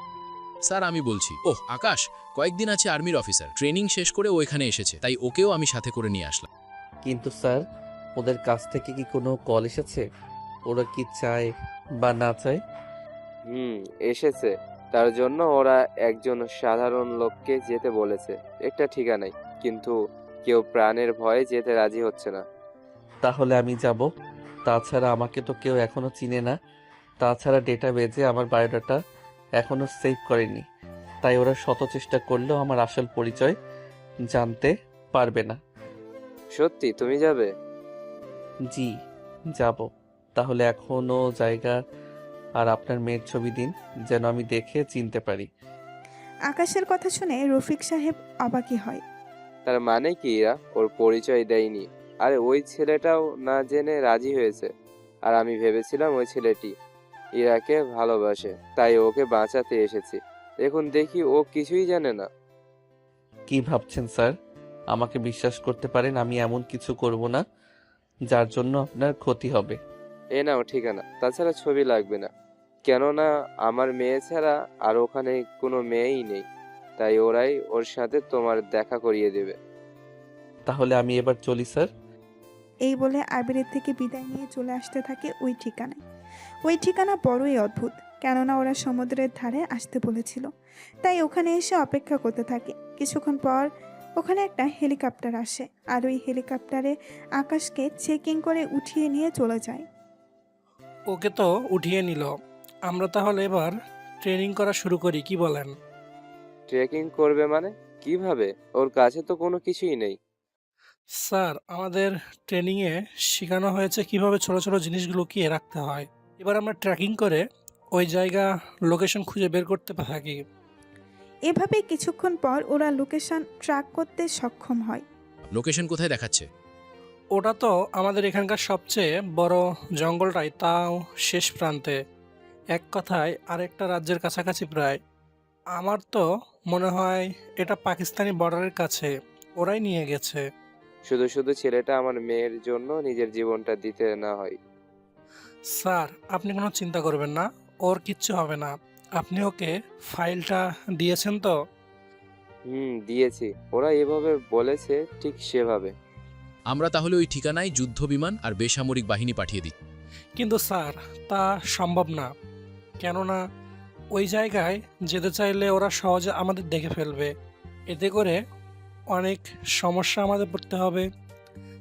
S16: স্যার, আমি বলছি। ওহ, আকাশ কয়েকদিন আছে আর্মির অফিসার, ট্রেনিং শেষ করে ও এখানে এসেছে, তাই ওকেও আমি সাথে করে নিয়ে আসলাম।
S2: কিন্তু স্যার, ওদের কাছ থেকে কি কোনো কল এসেছে? ওরা কি চায় বা না চায়?
S6: এসেছে। তার জন্য ওরা একজন সাধারণ লোককে যেতে বলেছে একটা ঠিকানায়, কিন্তু কেউ প্রাণের ভয়ে যেতে রাজি হচ্ছে না।
S2: তাহলে আমি যাব। তাছাড়া আমাকে তো কেউ এখনো চিনে না। তাছাড়া ডেটাবেজে আমার বায়োডাটা এখনো সেভ করেনি, তাই ওরা শত চেষ্টা করলেও আমার আসল পরিচয় জানতে পারবে না।
S6: সত্যি তুমি যাবে?
S2: জি, যাব। তাহলে এখনো জায়গা আর আপনার মেয়ের ছবি দিন, যেন আমি দেখে চিনতে পারি।
S1: আকাশের কথা শুনে রফিক সাহেব অবাকই হয়।
S6: তার মানে কি এরা ওর পরিচয় দেয়নি? আরে ওই ছেলেটাও না জেনে রাজি হয়েছে। আর আমি ভেবেছিলাম ওই ছেলেটি ইরাকে ভালোবাসে, তাই ওকে বাঁচাতে এসেছি। এখন দেখি ও কিছুই জানে না।
S2: কি ভাবছেন স্যার? আমাকে বিশ্বাস করতে পারেন, আমি এমন কিছু করব না যার জন্য আপনার ক্ষতি হবে।
S6: এ নাও ঠিকানা, তাছাড়া ছবি লাগবে না, কেননা আমার মেয়ে ছাড়া আর ওখানে কোনো মেয়েই নেই, তাই ওরাই ওর সাথে তোমার দেখা করিয়ে দেবে।
S2: তাহলে আমি এবার চলি স্যার।
S1: এই বলে আবিরের থেকে বিদায় নিয়ে চলে আসতে থাকে ওই ঠিকানায়। ওই ঠিকানা বড়ই অদ্ভুত, কেননা ওরা সমুদ্রের ধারে আসতে বলেছিল, তাই ওখানে এসে অপেক্ষা করতে থাকে। কিছুক্ষণ পর ওখানে একটা হেলিকপ্টার আসে, আর ওই হেলিকপ্টারে আকাশকে চেকিং করে উঠিয়ে নিয়ে চলে যায়।
S12: ওকে তো উঠিয়ে নিল, আমরা তাহলে এবার ট্রেনিং করা শুরু করি, কি বলেন?
S6: ট্রেকিং করবে মানে কিভাবে? ওর কাছে তো কোনো কিছুই নেই।
S12: স্যার, আমাদের ট্রেনিংয়ে শেখানো হয়েছে কিভাবে ছোট ছোট জিনিসগুলো লুকিয়ে রাখতে হয়। এবার আমরা ট্র্যাকিং করে ওই জায়গা লোকেশন খুঁজে বের করতে থাকি।
S1: এভাবে কিছুক্ষণ পর ওরা লোকেশন ট্র্যাক করতে সক্ষম হয়।
S16: লোকেশন কোথায় দেখাচ্ছে?
S12: ওটা তো আমাদের এখানকার সবচেয়ে বড় জঙ্গলটাই, তাও শেষ প্রান্তে। এক কথায় আরেকটা রাজ্যের কাছাকাছি প্রায়। আমার তো মনে হয় এটা পাকিস্তানি বর্ডারের কাছে। ওরাই নিয়ে গেছে।
S6: শুধু শুধু ছেলেটা আমার মেয়ের জন্য নিজের জীবনটা দিতে না হয়।
S12: স্যার, আপনি কোনো চিন্তা করবেন না, ওর কিচ্ছু হবে না। আপনি ওকে ফাইলটা দিয়েছেন তো?
S6: দিয়েছি। ওরা এভাবে বলেছে ঠিক সেভাবে।
S16: আমরা তাহলে ওই ঠিকানায় যুদ্ধ বিমান আর বেসামরিক বাহিনী পাঠিয়ে দিই।
S12: কিন্তু স্যার, তা সম্ভব না। কেননা ওই জায়গায় যেতে চাইলে ওরা সহজে আমাদের দেখে ফেলবে। এতে করে অনেক সমস্যা আমাদের পড়তে হবে।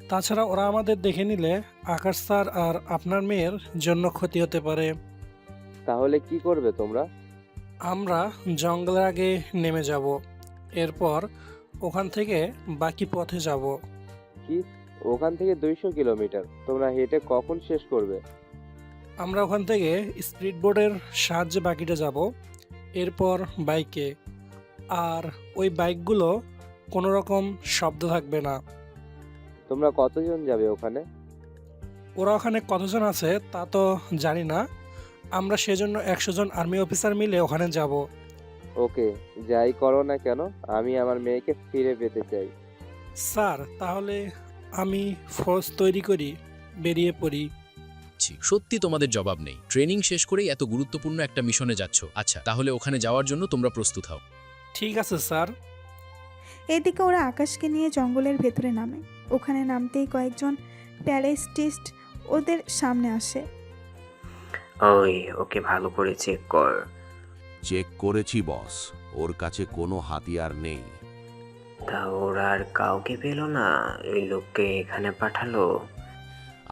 S12: তাছাড়া ওরা আমাদের দেখে নিলে আকাশ স্যার আর আপনার মেয়ের জন্য ক্ষতি হতে পারে।
S6: তাহলে কি করবে তোমরা?
S12: আমরা জঙ্গলের আগে নেমে যাব, এরপর ওখান থেকে বাকি পথে যাব।
S6: কি? ওখান থেকে 200 কিলোমিটার তোমরা হেঁটে কখন শেষ করবে?
S12: আমরা ওখান থেকে স্পিড বোর্ডের সাহায্যে বাকিটা যাব, এরপর বাইকে। আর ওই বাইকগুলো কোনো রকম শব্দ থাকবে না।
S6: তোমরা কতজন যাবে ওখানে?
S12: ওরা ওখানে কতজন আছে তা তো জানি না। আমরা সেজন্য 100 জন আর্মি অফিসার মিলে ওখানে যাব।
S6: ওকে, যাই করো না কেন আমি আমার মেয়েকে ফিরে পেতে চাই।
S12: স্যার, তাহলে আমি ফোর্স তৈরি করি, বেরিয়ে পড়ি।
S16: সত্যি তোমাদের জবাব নেই। ট্রেনিং শেষ করেই এত গুরুত্বপূর্ণ একটা মিশনে যাচ্ছ। আচ্ছা, তাহলে ওখানে যাওয়ার জন্য তোমরা প্রস্তুত হও।
S12: ঠিক আছে স্যার।
S1: এদিকে ওরা আকাশকে নিয়ে জঙ্গলের ভেতরে নামে। ওখানে নামতেই কয়েকজন প্যালেস্টিস্ট ওদের সামনে আসে।
S17: ওই, ওকে ভালো করে চেক কর।
S4: চেক করেছি বস, ওর কাছে কোনো হাতিয়ার নেই।
S17: তা ওরা আর কাউকে পেল না, ওই লোককে এখানে পাঠালো।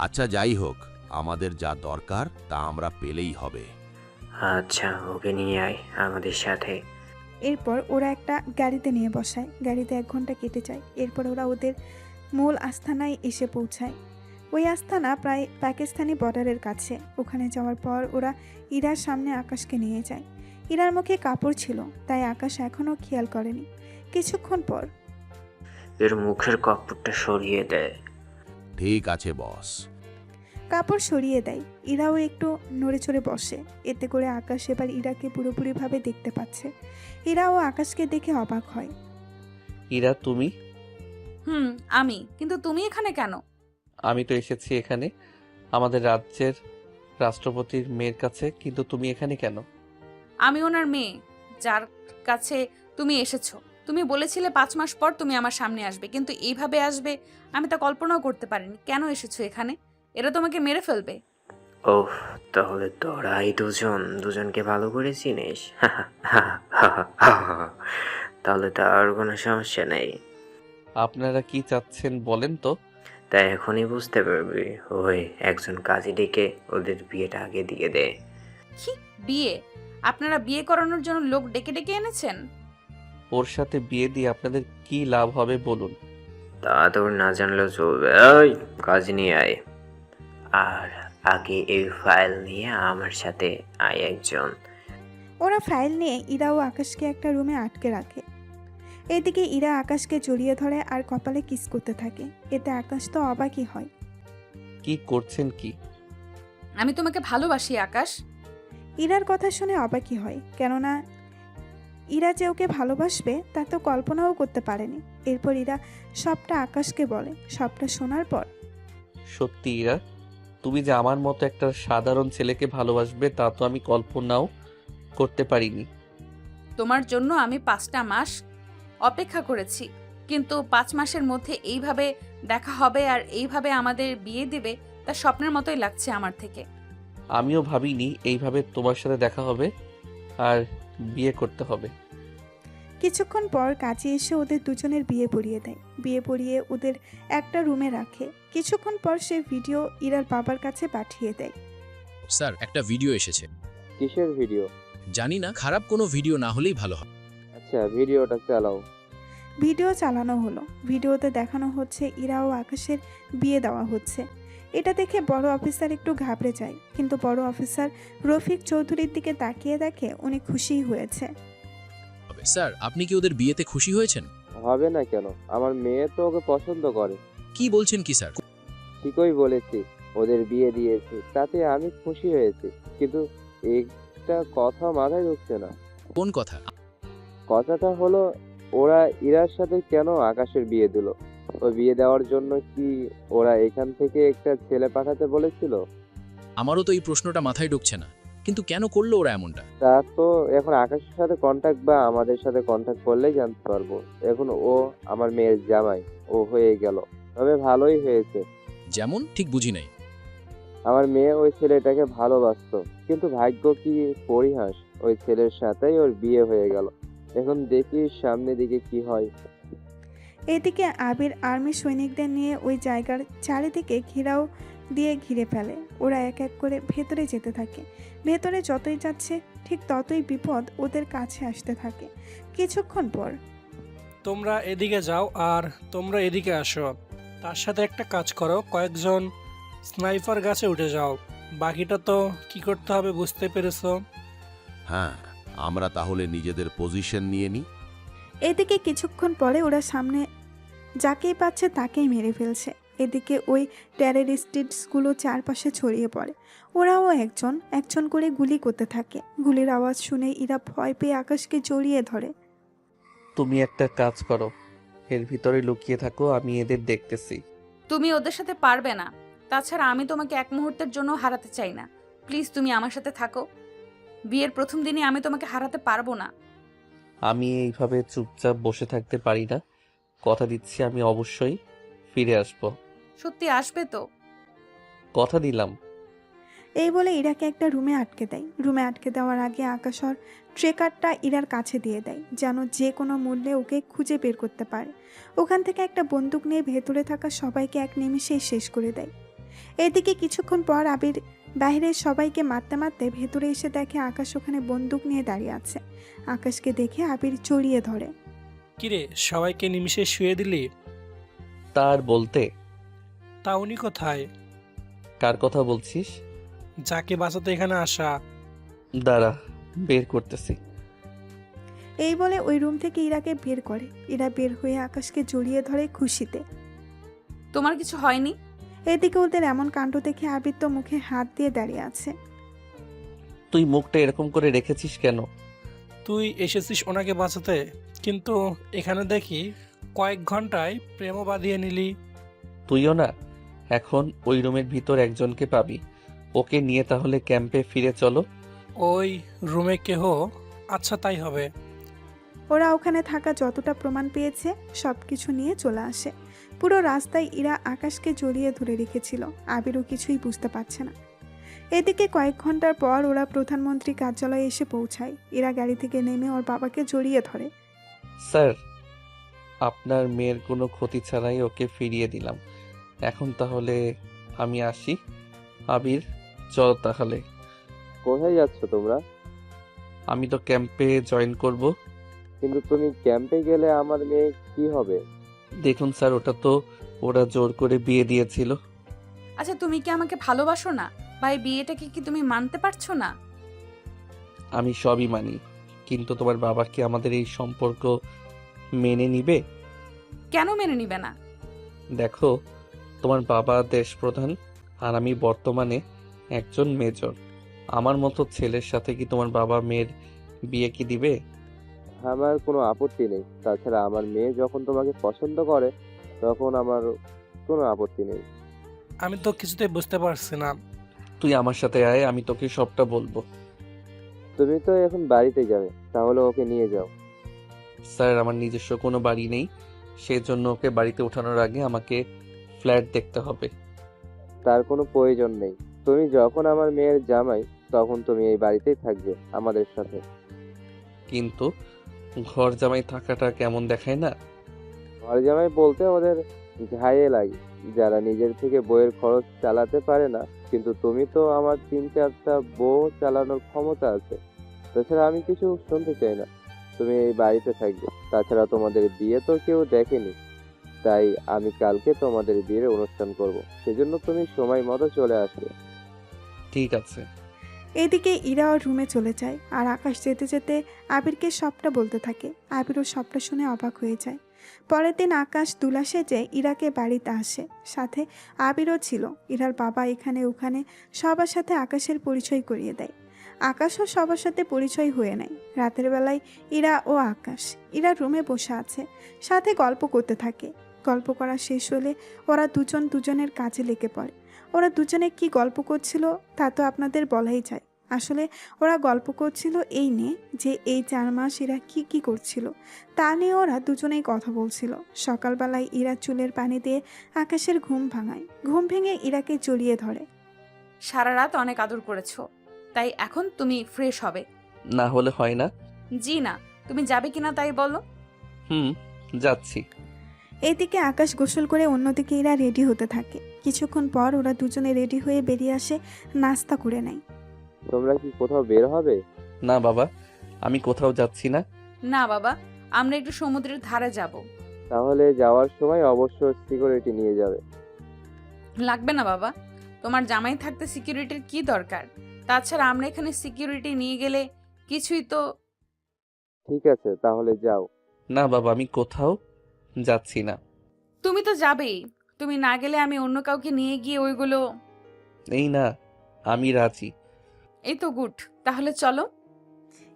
S4: আচ্ছা যাই হোক, আমাদের যা দরকার তা আমরা পেলেই হবে।
S17: আচ্ছা, ওকে নিয়ে আয় আমাদের সাথে।
S1: এরপর ওরা একটা গাড়িতে নিয়ে বসায়। গাড়িতে 1 ঘন্টা কেটে যায়। এরপর ওরা ওদের মূল আস্তানায় এসে পৌঁছায়। ওই আস্তানা প্রায় পাকিস্তানি বর্ডারের কাছে। ওখানে যাওয়ার পর ওরা ইরার সামনে আকাশকে নিয়ে যায়। ইরার মুখে কাপড় ছিল, তাই আকাশ এখনও খেয়াল করেনি। কিছুক্ষণ পর
S17: এর মুখের কাপড়টা সরিয়ে দেয়।
S4: ঠিক আছে বস।
S1: কাপড় সরিয়ে দেয়। ইরাও একটু নড়ে চড়ে বসে। এতে করে আকাশ এবার ইরাকে পুরোপুরিভাবে দেখতে পাচ্ছে। ইরাও আকাশকে দেখে অবাক হয়।
S2: ইরা, তুমি?
S3: আমি। কিন্তু তুমি এখানে কেন?
S2: আমি তো এসেছি এখানে আমাদের রাজ্যের রাষ্ট্রপতির মেয়ের কাছে, কিন্তু তুমি এখানে কেন?
S3: আমি ওনার মেয়ে, যার কাছে তুমি এসেছো। তুমি বলেছিলে 5 মাস পর তুমি আমার সামনে আসবে, কিন্তু এইভাবে আসবে আমি তা কল্পনাও করতে পারিনি। কেন এসেছো এখানে? এরা তোমাকে মেরে ফেলবে।
S17: ওহ, তাহলে তোরাই দুজনকে ভালো করে চিনিস। তাহলে তো আর কোনো সমস্যা নেই।
S2: আপনারা কি চাচ্ছেন বলেন তো?
S17: তাই এখনই বুঝতে পারবি। ওই একজন কাজী ডেকে ওদের বিয়েটা আগে দিয়ে দে।
S3: কি বিয়ে? আপনারা বিয়ে করানোর জন্য লোক ডেকে ডেকে এনেছেন?
S2: ওর সাথে বিয়ে দিয়ে আপনাদের কি লাভ হবে বলুন?
S17: তা তোর না জানলেও চলবে। ওই কাজী নিয়ে আয়। আর আগে এই ফাইল নিয়ে আমার সাথে আয় একজন।
S1: ওরা ফাইল নিয়ে ইরা ও আকাশকে একটা রুমে আটকে রাখে। এদিকে ইরা আকাশকে জড়িয়ে ধরে আর কপালে কিস করতে থাকে। এতে আকাশ তো অবাকই হয়।
S2: কি করছেন কি?
S3: আমি তোমাকে ভালোবাসি আকাশ।
S1: ইরার কথা শুনে অবাকই হয়, কেননা ইরা যে ওকে ভালোবাসবে তা তো কল্পনাও করতে পারেনি। এরপর ইরা সবটা আকাশকে বলে। সবটা শোনার পর
S2: সত্যি ইরা, তুমি যে আমার মতো একটা সাধারণ ছেলেকে ভালোবাসবে তা তো আমি কল্পনাও করতে পারিনি।
S3: তোমার জন্য আমি 5টা মাস অপেক্ষা করেছি, কিন্তু 5 মাসের মধ্যে এইভাবে দেখা হবে আর এইভাবে আমাদের বিয়ে দিবে তা স্বপ্নের মতোই লাগছে আমার থেকে।
S2: আমিও ভাবিনি এইভাবে তোমার সাথে দেখা হবে আর বিয়ে করতে হবে।
S1: কিছুক্ষণ পর কাজী এসে ওদের দুজনের বিয়ে পড়িয়ে দেয়। বিয়ে পড়িয়ে ওদের একটা রুমে রাখে। কিছুক্ষণ পর সে ভিডিও ইরার বাবার কাছে পাঠিয়ে দেয়।
S16: স্যার, একটা ভিডিও এসেছে।
S6: কিসের ভিডিও?
S16: জানি না, খারাপ কোনো ভিডিও না হলেই ভালো হয়।
S6: আচ্ছা, ভিডিওটা চালাও।
S1: ভিডিও চালানো হলো। ভিডিওতে দেখানো হচ্ছে ইরা ও আকাশের বিয়ে দেওয়া হচ্ছে। এটা দেখে বড় অফিসার একটু ঘাবড়ে যায়, কিন্তু বড় অফিসার রফিক চৌধুরীর দিকে তাকিয়ে দেখে উনি খুশিই হয়েছে।
S16: স্যার, আপনি কি ওদের বিয়েতে খুশি হয়েছেন?
S6: হবে না কেন? আমার মেয়ে তো ওকে পছন্দ করে।
S16: কি বলছেন কি স্যার?
S6: ঠিকই বলেছি, ওদের বিয়ে দিয়েছি, তাতে আমি খুশি হয়েছি। কিন্তু একটা কথা মাথায় ঢুকছে না।
S16: কোন কথা?
S6: কথাটা হলো, ওরা ইরার সাথে কেন আকাশের বিয়ে দিল? ওই বিয়ে দেওয়ার জন্য কি ওরা এখান থেকে একটা ছেলে পাঠাতে বলেছিল?
S16: আমারও তো এই প্রশ্নটা মাথায় ঢুকছে না, কিন্তু কেন করলো ওরা এমনটা?
S6: তা তো এখন আকাশের সাথে কন্টাক্ট বা আমাদের সাথে কন্টাক্ট করলেই জানতে পারবো। এখন ও আমার মেয়ের জামাই, ও হয়ে গেল, তবে ভালোই হয়েছে।
S16: যেমন ঠিক বুঝি নাই।
S6: আমার মেয়ে ওই ছেলেটাকে ভালোবাসতো, কিন্তু ভাগ্য কি পরিহাস, ওই ছেলের সাথেই ওর বিয়ে হয়ে গেল। এখন দেখি সামনের দিকে কি হয়।
S1: এদিকে আবির আর্মি সৈনিকদের নিয়ে ওই জায়গার চারিদিকে ঘেরাও দিয়ে ঘিরে ফেলে। ওরা এক এক করে ভেতরে যেতে থাকে। ভেতরে যতই যাচ্ছে ঠিক ততই বিপদ ওদের কাছে আসতে থাকে। কিছুক্ষণ পর
S12: তোমরা এদিকে যাও আর তোমরা এদিকে আসো। তার সাথে একটা কাজ করো, কয়েকজন স্নাইপার গাছে উঠে যাও। বাকিটা তো কি করতে হবে বুঝতে পেরেছো?
S4: হ্যাঁ, আমরা তাহলে নিজেদের পজিশন নিয়ে নিই।
S1: এদিকে কিছুক্ষণ পরে ওরা সামনে যাকেই পাচ্ছে তাকেই মেরে ফেলছে। এদিকে ওই টেররিস্টগুলো চারপাশে ছড়িয়ে পড়ে। ওরাও একজন একজন করে গুলি করতে থাকে। গুলির আওয়াজ শুনে ইরা ভয় পেয়ে আকাশকে জড়িয়ে ধরে।
S2: তুমি একটা কাজ করো, এর ভিতরে লুকিয়ে থাকো, আমি এদের দেখতেছি।
S3: তুমি ওদের সাথে পারবে না। তাছাড়া আমি তোমাকে এক মুহূর্তের জন্য হারাতে চাই না। প্লিজ তুমি আমার সাথে থাকো। বিয়ের প্রথম দিনই আমি তোমাকে হারাতে পারবো না।
S2: আমি এইভাবে চুপচাপ বসে থাকতে পারি না। কথা দিচ্ছি আমি অবশ্যই ফিরে আসব।
S3: সত্যি আসবে তো?
S2: কথা দিলাম।
S1: এই বলে ইরাকে একটা রুমে আটকে দেয়। রুমে আটকে দেওয়ার আগে আকাশ ওর ট্রেকারটা ইরার কাছে দিয়ে দেয়, যেন যে কোনো মূল্যে ওকে খুঁজে বের করতে পারে। ওখান থেকে একটা বন্দুক নিয়ে ভেতরে থাকা সবাইকে এক নিমিষেই শেষ করে দেয়। এদিকে কিছুক্ষণ পর আবির বাইরের সবাইকে মারতে মারতে ভেতরে এসে দেখে আকাশ ওখানে বন্দুক নিয়ে দাঁড়িয়ে আছে। আকাশকে দেখে আবির জড়িয়ে ধরে।
S12: কিরে, সবাইকে নিমিষে শুয়ে দিলি?
S2: তার বলতে?
S12: তা উনি কোথায়?
S2: কার কথা বলছিস?
S12: যাকে বাঁচাতে এখানে আসা।
S2: দাঁড়া, বের করতেছি।
S1: এই বলে ওই রুম থেকে ইরাকে বের করে। ইরা বের হয়ে আকাশকে জড়িয়ে ধরে খুশিতে।
S3: তোমার কিছু হয়নি?
S1: এদিকে ওদের এমন কাণ্ড দেখে আবির তো মুখে হাত দিয়ে দাঁড়িয়ে আছে।
S2: তুই মুখটা এরকম করে রেখেছিস কেন?
S12: তুই এসেছিস ওনাকে বাঁচাতে, কিন্তু এখানে দেখি কয়েক ঘন্টায় প্রেমও বাঁধিয়ে নিলি।
S2: তুইও না? এখন ওই রুমের ভিতর একজনকে পাবি, ওকে নিয়ে তাহলে ক্যাম্পে ফিরে চলো।
S12: ওই রুমে কেহ? আচ্ছা, তাই হবে।
S1: ওরা ওখানে থাকা যতটা প্রমাণ পেয়েছে সব কিছু নিয়ে চলে আসে। পুরো রাস্তায় ইরা আকাশকে জড়িয়ে ধরে রেখেছিল। আবিরও কিছুই বুঝতে পারছে না। এদিকে কয়েক ঘন্টার পর ওরা প্রধানমন্ত্রী কার্যালয়ে এসে পৌঁছায়। ইরা গাড়ি থেকে নেমে ওর বাবাকে জড়িয়ে ধরে।
S2: স্যার, আপনার মেয়ের কোনো ক্ষতি ছাড়াই ওকে ফিরিয়ে দিলাম। এখন তাহলে আমি আসি। আবির, চল তাহলে।
S6: কোথায় যাচ্ছ তোমরা?
S2: আমি তো ক্যাম্পে জয়েন করব।
S6: কিন্তু তুমি ক্যাম্পে গেলে আমার মেয়ে কি হবে?
S2: দেখুন স্যার, ওটা তো ওরা জোর করে বিয়ে দিয়েছিল।
S3: আচ্ছা, তুমি কি আমাকে ভালোবাসো না? বা এই বিয়েটাকে কি তুমি মানতে পারছো না?
S2: আমি সবই মানি, কিন্তু তোমার বাবা কি আমাদের এই সম্পর্ক মেনে নিবে?
S3: কেন মেনে নিবে না?
S2: দেখো, তোমার বাবা দেশপ্রধান আর আমি বর্তমানে একজন মেজর। আমার মতো ছেলের সাথে কি তোমার বাবা মেয়ের বিয়ে কি দিবে?
S6: আমার কোনো আপত্তি নেই। তাছাড়া আমার মেয়ে যখন তোমাকে পছন্দ করে তখন আমার কোনো আপত্তি নেই।
S12: আমি তো কিছুতেই বুঝতে পারছি না।
S2: তুই আমার সাথে আয়, আমি তোকে সবটা বলবো।
S6: তুমি তো এখন বাড়িতে যাবে, তাহলে ওকে নিয়ে যাও।
S2: স্যার, আমার নিজস্ব কোনো বাড়ি নেই, সেজন্য ওকে বাড়িতে ওঠানোর আগে আমাকে ফ্ল্যাট দেখতে হবে।
S6: তার কোনো প্রয়োজন নেই। তুমি যখন আমার মেয়ের জামাই, তখন তুমি এই বাড়িতেই থাকবে আমাদের সাথে।
S2: কিন্তু ঘর জামাই থাকাটা কেমন দেখায় না?
S6: ঘর জামাই বলতে ওদের ঘায়ে লাগে, যারা নিজের থেকে বইয়ের খরচ চালাতে পারে না। কিন্তু তুমি তো আমার 3-4টা বউ চালানোর ক্ষমতা আছে। তাছাড়া আমি কিছু শুনতে চাই না, তুমি এই বাড়িতে থাকবে। তাছাড়া তোমাদের বিয়ে তো কেউ দেখেনি, তাই আমি কালকে তোমাদের বিয়ের অনুষ্ঠান করব। সেজন্য তুমি সময় মতো চলে আসবে।
S2: ঠিক আছে।
S1: এদিকে ইরা ওর রুমে চলে যায় আর আকাশ যেতে যেতে আবিরকে সবটা বলতে থাকে। আবিরও সবটা শুনে অবাক হয়ে যায়। পরের দিন আকাশ দুলা সেজে ইরাকে বাড়িতে আসে, সাথে আবিরও ছিল। ইরার বাবা এখানে ওখানে সবার সাথে আকাশের পরিচয় করিয়ে দেয়। আকাশও সবার সাথে পরিচয় হয়ে নেয়। রাতের বেলায় ইরা ও আকাশ ইরা রুমে বসে আছে, সাথে গল্প করতে থাকে। গল্প করা শেষ হলে ওরা দুজন দুজনের কাজে লেগে পড়ে। ওরা দুজনে কি গল্প করছিল তা তো আপনাদের বলাই যায়। আসলে ওরা গল্প করছিল এই নিয়ে যে এই 4 মাস ইরা কি কি করছিল তা নিয়ে ওরা দুজনেই কথা বলছিল। সকালবেলায় ইরা চুলের পানি দিয়ে আকাশের ঘুম ভাঙায়। ঘুম ভেঙে ইরাকে জড়িয়ে ধরে।
S3: সারা রাত অনেক আদর করেছো, তাই এখন তুমি ফ্রেশ হবে।
S2: না হলে হয় না?
S3: জি না, তুমি যাবে কিনা তাই বলো।
S2: যাচ্ছি।
S1: এদিকে আকাশ গোসল করে অন্যদিকে ইরা রেডি হতে থাকে। কিছুক্ষণ পর ওরা দুজনে রেডি হয়ে বেরিয়ে আসে, নাস্তা করে নেয়।
S6: তোমরা কি কোথাও বের হবে?
S2: না বাবা, আমি কোথাও যাচ্ছি না।
S3: না বাবা, আমরা একটু সমুদ্রের ধারে যাব।
S6: তাহলে যাওয়ার সময় অবশ্য সিকিউরিটি নিয়ে যাবে।
S3: লাগবে না বাবা, তোমার জামাই থাকতে সিকিউরিটির কি দরকার? তাছাড়া আমরা এখানে সিকিউরিটি নিয়ে গেলে কিছুই তো।
S6: ঠিক আছে, তাহলে যাও।
S2: না বাবা, আমি কোথাও যাচ্ছি না।
S3: তুমি তো যাবেই, তুমি না গেলে আমি অন্য কাউকে নিয়ে গিয়ে ওইগুলো।
S2: এই না, আমি রাজি।
S3: এই তো গুড, তাহলে চলো।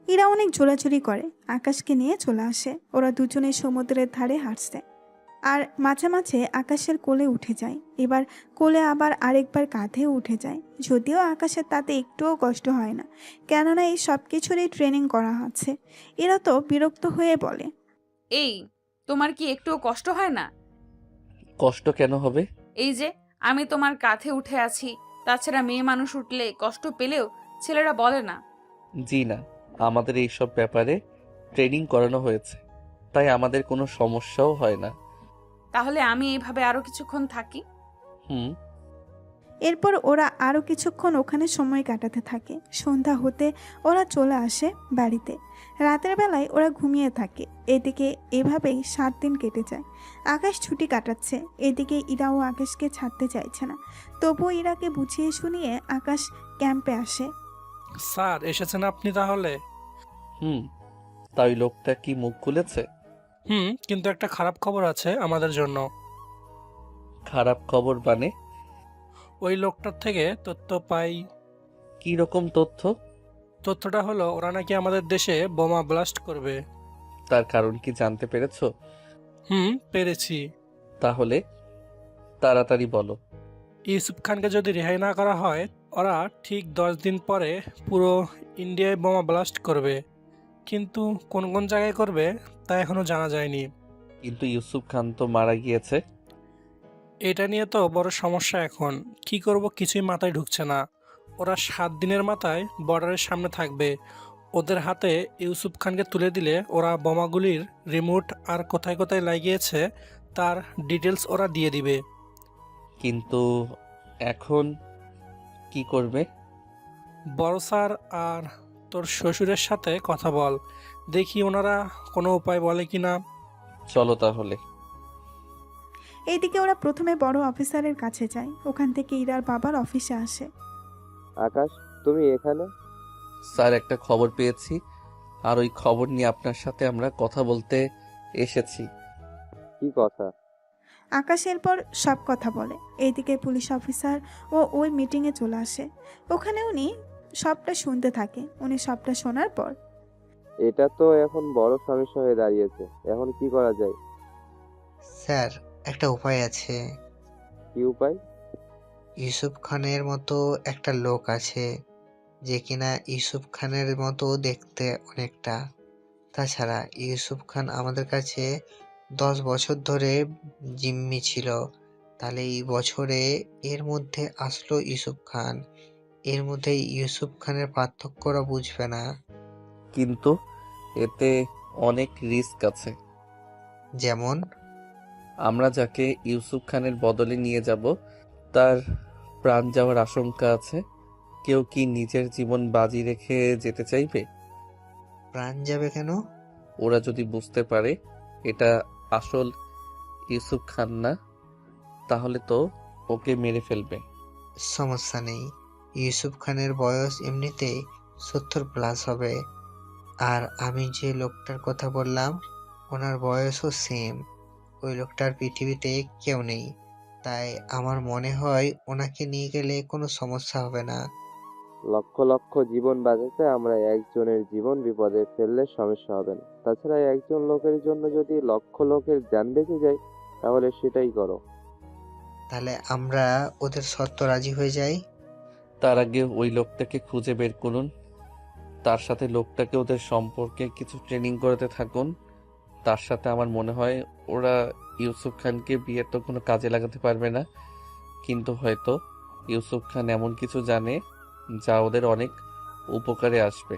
S1: ইরা অনেক জোরাজুরি করে, আকাশকে নিয়ে চলে আসে। ওরা দুজনে সমুদ্রের ধারে হাঁটছে, আর মাঝে মাঝে আকাশের কোলে উঠে যায়। এবার কোলে আবার আরেকবার কাঁধেও উঠে যায়। যদিও আকাশের তাতে একটুও কষ্ট হয় না, কেননা এই সব কিছুরই ট্রেনিং করা হচ্ছে। এরা তো বিরক্ত হয়ে বলে,
S3: এই তোমার কি একটুও কষ্ট হয় না?
S2: কষ্ট কেন হবে?
S3: এই যে আমি তোমার কাঁধে উঠে আছি, তাছাড়া মেয়ে মানুষ উঠলে কষ্ট পেলেও ছেলেরা বলে না।
S2: জি না, আমাদের এইসব ব্যাপারে ট্রেনিং করানো হয়েছে, তাই আমাদের কোনো সমস্যাও হয় না।
S3: তাহলে আমি এইভাবে আরো কিছুক্ষণ থাকি।
S1: এরপর ওরা আরও কিছুক্ষণ ওখানে সময় কাটাতে থাকে। সন্ধ্যা হতে ওরা চলে আসে বাড়িতে। রাতের বেলায় ওরা ঘুমিয়ে থাকে। এদিকে এভাবেই 7 দিন কেটে যায়। আকাশ ছুটি কাটাচ্ছে। এদিকে ইরাও আকাশকে ছাড়তে চাইছে না। তবুও ইরাকে বুঝিয়ে শুনিয়ে আকাশ ক্যাম্পে আসে।
S12: স্যার এসেছেন আপনি তাহলে?
S2: তাই লোকটা কি মুখ খুলেছে?
S12: কিন্তু একটা খারাপ খবর আছে আমাদের জন্য।
S2: খারাপ খবর মানে?
S12: ওই লোকটার থেকে তথ্য পাই।
S2: কি রকম তথ্য?
S12: তথ্যটা হলো ওরা নাকি আমাদের দেশে বোমা ব্লাস্ট করবে।
S2: তার কারণ কি জানতে পেরেছো?
S12: পেরেছি।
S2: তাহলে তাড়াতাড়ি বলো।
S12: ইউসুফ খানকে যদি রেহাই না করা হয়, ওরা ঠিক 10 দিন পরে পুরো ইন্ডিয়ায় বোমা ব্লাস্ট করবে। কিন্তু কোন কোন জায়গায় করবে তা এখনো জানা যায়নি।
S2: কিন্তু ইউসুফ খান তো মারা গিয়েছে।
S12: এটা নিয়ে তো বড় সমস্যা এখন। কি করব কিছুই মাথায় ঢুকছে না। ওরা 7 দিনের মাথায় বর্ডারের সামনে থাকবে। ওদের হাতে ইউসুফ খানকে তুলে দিলে ওরা বোমাগুলির রিমোট আর কোথায় কোথায় লাগিয়েছে তার ডিটেলস ওরা দিয়ে দিবে।
S2: কিন্তু এখন কি করবে?
S12: বড় স্যার আর তোর শ্বশুরের সাথে কথা বল, দেখি ওনারা কোনো উপায় বলে কি না।
S2: চলো তাহলে।
S1: এইদিকে ওরা প্রথমে বড় অফিসারের কাছে যায়। ওখান থেকে ইরার বাবার অফিসে আসে।
S6: আকাশ, তুমি এখানে?
S2: স্যার, একটা খবর পেয়েছি, আর ওই খবর নিয়ে আপনার সাথে আমরা কথা বলতে এসেছি।
S6: কি কথা?
S1: আকাশ এরপর সব কথা বলে। এইদিকে পুলিশ অফিসার ও ওই মিটিংয়ে চলে আসে। ওখানে উনি সবটা শুনতে থাকে। উনি সবটা শোনার পর,
S6: এটা তো এখন বড় সমস্যা হয়ে দাঁড়িয়েছে, এখন কি করা যায়?
S5: স্যার, একটা উপায় আছে।
S6: কি উপায়?
S5: ইউসুফ খানের মতো একটা লোক আছে, যে কিনা ইউসুফ খানের মতো দেখতে অনেকটা। তাছাড়া ইউসুফ খান আমাদের কাছে 10 বছর ধরে জিম্মি ছিল। তাহলে এই বছরে এর মধ্যে আসলো ইউসুফ খান। এর মধ্যে ইউসুফ খানের পার্থক্য ওরা বুঝবে না।
S2: কিন্তু এতে অনেক রিস্ক আছে।
S5: যেমন?
S2: আমরা যাকে ইউসুফ খানের বদলে নিয়ে যাব তার প্রাণ যাওয়ার আশঙ্কা আছে। কেউ কি নিজের জীবন বাজি রেখে যেতে চাইবে?
S5: প্রাণ যাবে কেন?
S2: ওরা যদি বুঝতে পারে এটা আসল ইউসুফ খান না, তাহলে তো ওকে মেরে ফেলবে।
S5: সমস্যা নেই, ইউসুফ খানের বয়স এমনিতেই 70+ হবে। আর আমি যে লোকটার কথা বললাম ওনার বয়সও সেম। ওই লোকটার পৃথিবীতে কেউ নেই, তাই আমার মনে হয় ওনাকে নিয়ে গেলে কোনো সমস্যা হবে না।
S6: লক্ষ লক্ষ জীবন বাঁচাতে আমরা একজনের জীবন বিপদে ফেললে সমস্যা হবে না। তাছাড়া একজন লোকের জন্য যদি লক্ষ লোকের জান বেঁচে যায়, তাহলে সেটাই করো।
S5: তাহলে আমরা ওদের শর্ত রাজি হয়ে যাই।
S2: তার আগে ওই লোকটাকে খুঁজে বের করুন, তার সাথে লোকটাকে ওদের সম্পর্কে কিছু ট্রেনিং করাতে থাকুন। তার সাথে আমার মনে হয় ওরা ইউসুফ খানকে বিয়ের তো কোনো কাজে লাগাতে পারবে না, কিন্তু হয়তো ইউসুফ খান এমন কিছু জানে যা ওদের অনেক উপকারে আসবে।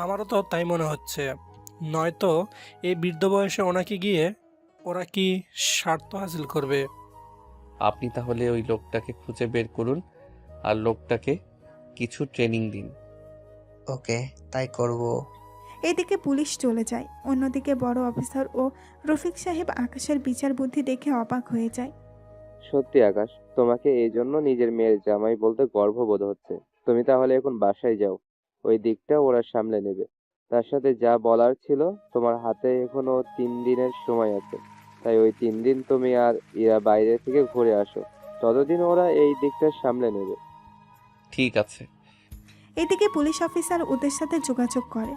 S12: আমারও তো তাই মনে হচ্ছে। নয়তো এই বৃদ্ধ বয়সে ওনাকে গিয়ে ওরা কি স্বার্থ হাসিল করবে।
S2: আপনি তাহলে ওই লোকটাকে খুঁজে বের করুন আর লোকটাকে কিছু ট্রেনিং দিন।
S5: ওকে, তাই করব।
S1: এদিকে পুলিশ চলে যায়। অন্যদিকে বড় অফিসার ও রফিক সাহেব আকাশের বিচার বুদ্ধি দেখে অবাক হয়ে যায়।
S6: সত্যি আকাশ, তোমাকে এই জন্য নিজের মেয়ের জামাই বলতে গর্ববোধ হচ্ছে। তুমি তাহলে এখন বাসায় যাও, ওই দিকটা ওরা সামলে নেবে। তার সাথে যা বলার ছিল, তোমার হাতে এখনো 3 দিনের সময় আছে, তাই ওই 3 দিন তুমি আর ইরা বাইরে থেকে ঘুরে আসো, ততদিন ওরা এই দিকটা সামলে নেবে।
S2: ঠিক আছে।
S1: এদিকে পুলিশ অফিসার ওদের সাথে যোগাযোগ করে।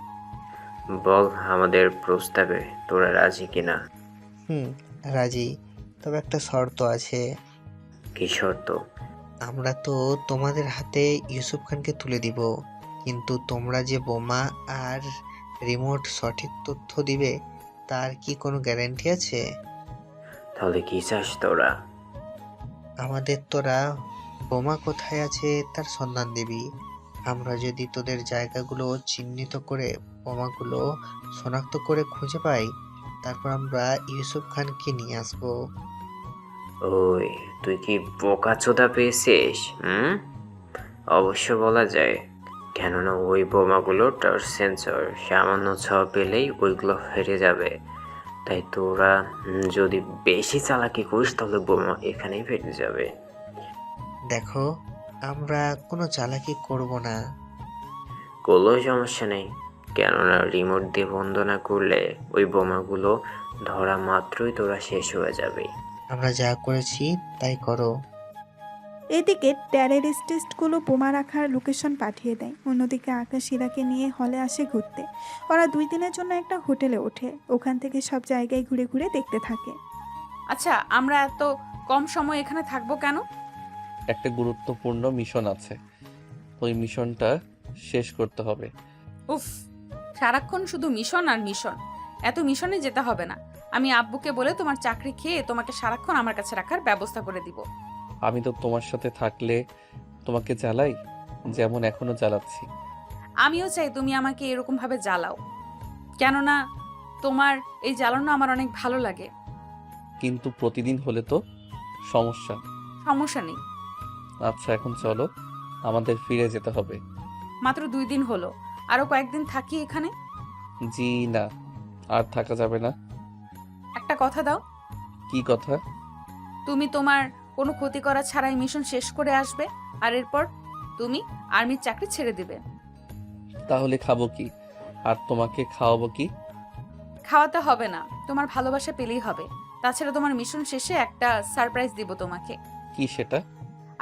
S17: বল আমাদের প্রস্তাবে তোরা রাজি কিনা?
S5: রাজি, তবে একটা শর্ত আছে।
S17: কি শর্ত?
S5: আমরা তো তোমাদের হাতে ইউসুফ খানকে তুলে দিব, কিন্তু তোমরা যে বোমা আর রিমোট সঠিক তথ্য দিবে তার কি কোনো গ্যারান্টি আছে?
S17: তাহলে কি চাস তোরা?
S5: আমাদের তোরা বোমা কোথায় আছে তার সন্ধান দিবি। আমরা যদি তোদের জায়গাগুলো চিহ্নিত করে বোমাগুলো শনাক্ত করে খুঁজে পাই, তারপর আমরা ইউসুফ খানকে নিয়ে আসবো।
S17: ওই তুই কি বোকাচোদা পেয়েছিস? অবশ্য বলা যায়, কেননা ওই বোমাগুলো টাচ সেন্সর, সামান্য ছোঁয়া পেলেই ওইগুলো ফেটে যাবে। তাই তোরা যদি বেশি চালাকি করিস তাহলে বোমা এখানেই ফেটে যাবে।
S5: দেখো, আমরা কোনো চালাকি করব না।
S17: কোনো সমস্যা নেই, কেননা রিমোট দিয়ে বন্ধ না করলে ওই বোমাগুলো ধরা মাত্রই তোরা শেষ হয়ে যাবে।
S5: আমরা যা করেছি তাই করো।
S1: এদিকে টেররিস্টগুলো বোমা রাখার লোকেশন পাঠিয়ে দেয়। অন্যদিকে আকাশ ইরাকে নিয়ে হলে আসে ঘুরতে। ওরা 2 দিনের জন্য একটা হোটেলে ওঠে। ওখান থেকে সব জায়গায় ঘুরে ঘুরে দেখতে থাকে।
S3: আচ্ছা, আমরা এত কম সময় এখানে থাকবো কেন?
S2: একটা গুরুত্বপূর্ণ মিশন আছে, ওই মিশনটা শেষ করতে হবে।
S3: উফ, সারাক্ষণ শুধু মিশন আর মিশন। এত মিশনে যেতে হবে না। আমি আব্বুকে বলে তোমার চাকরি খেয়ে তোমাকে সারাক্ষণ আমার কাছে রাখার ব্যবস্থা করে দিব।
S2: আমি তো তোমার সাথে থাকলে তোমাকে জ্বালাই, যেমন এখনো জ্বালাচ্ছি।
S3: আমিও চাই তুমি আমাকে এরকম ভাবে জ্বালাও, কেননা তোমার এই জ্বালানো আমার অনেক ভালো লাগে।
S2: কিন্তু প্রতিদিন হলে তো সমস্যা।
S3: সমস্যা নেই।
S2: আচ্ছা, এখন চলো, আমাদের ফিরে যেতে হবে।
S3: মাত্র 2 দিন হলো, আরো কয়েকদিন থাকি এখানে।
S2: জি না, আর থাকা যাবে না।
S3: একটা কথা দাও।
S2: কি কথা?
S3: তুমি তোমার কোনো ক্ষতি করা ছাড়াই মিশন শেষ করে আসবে, আর এরপর তুমি আর্মির চাকরি ছেড়ে দিবে।
S2: তাহলে খাবো কি, আর তোমাকে খাওয়াবো কি?
S3: খাওয়াতে হবে না, তোমার ভালোবাসা পেলেই হবে। তাছাড়া তোমার মিশন শেষে একটা সারপ্রাইজ দিব তোমাকে।
S2: কি সেটা?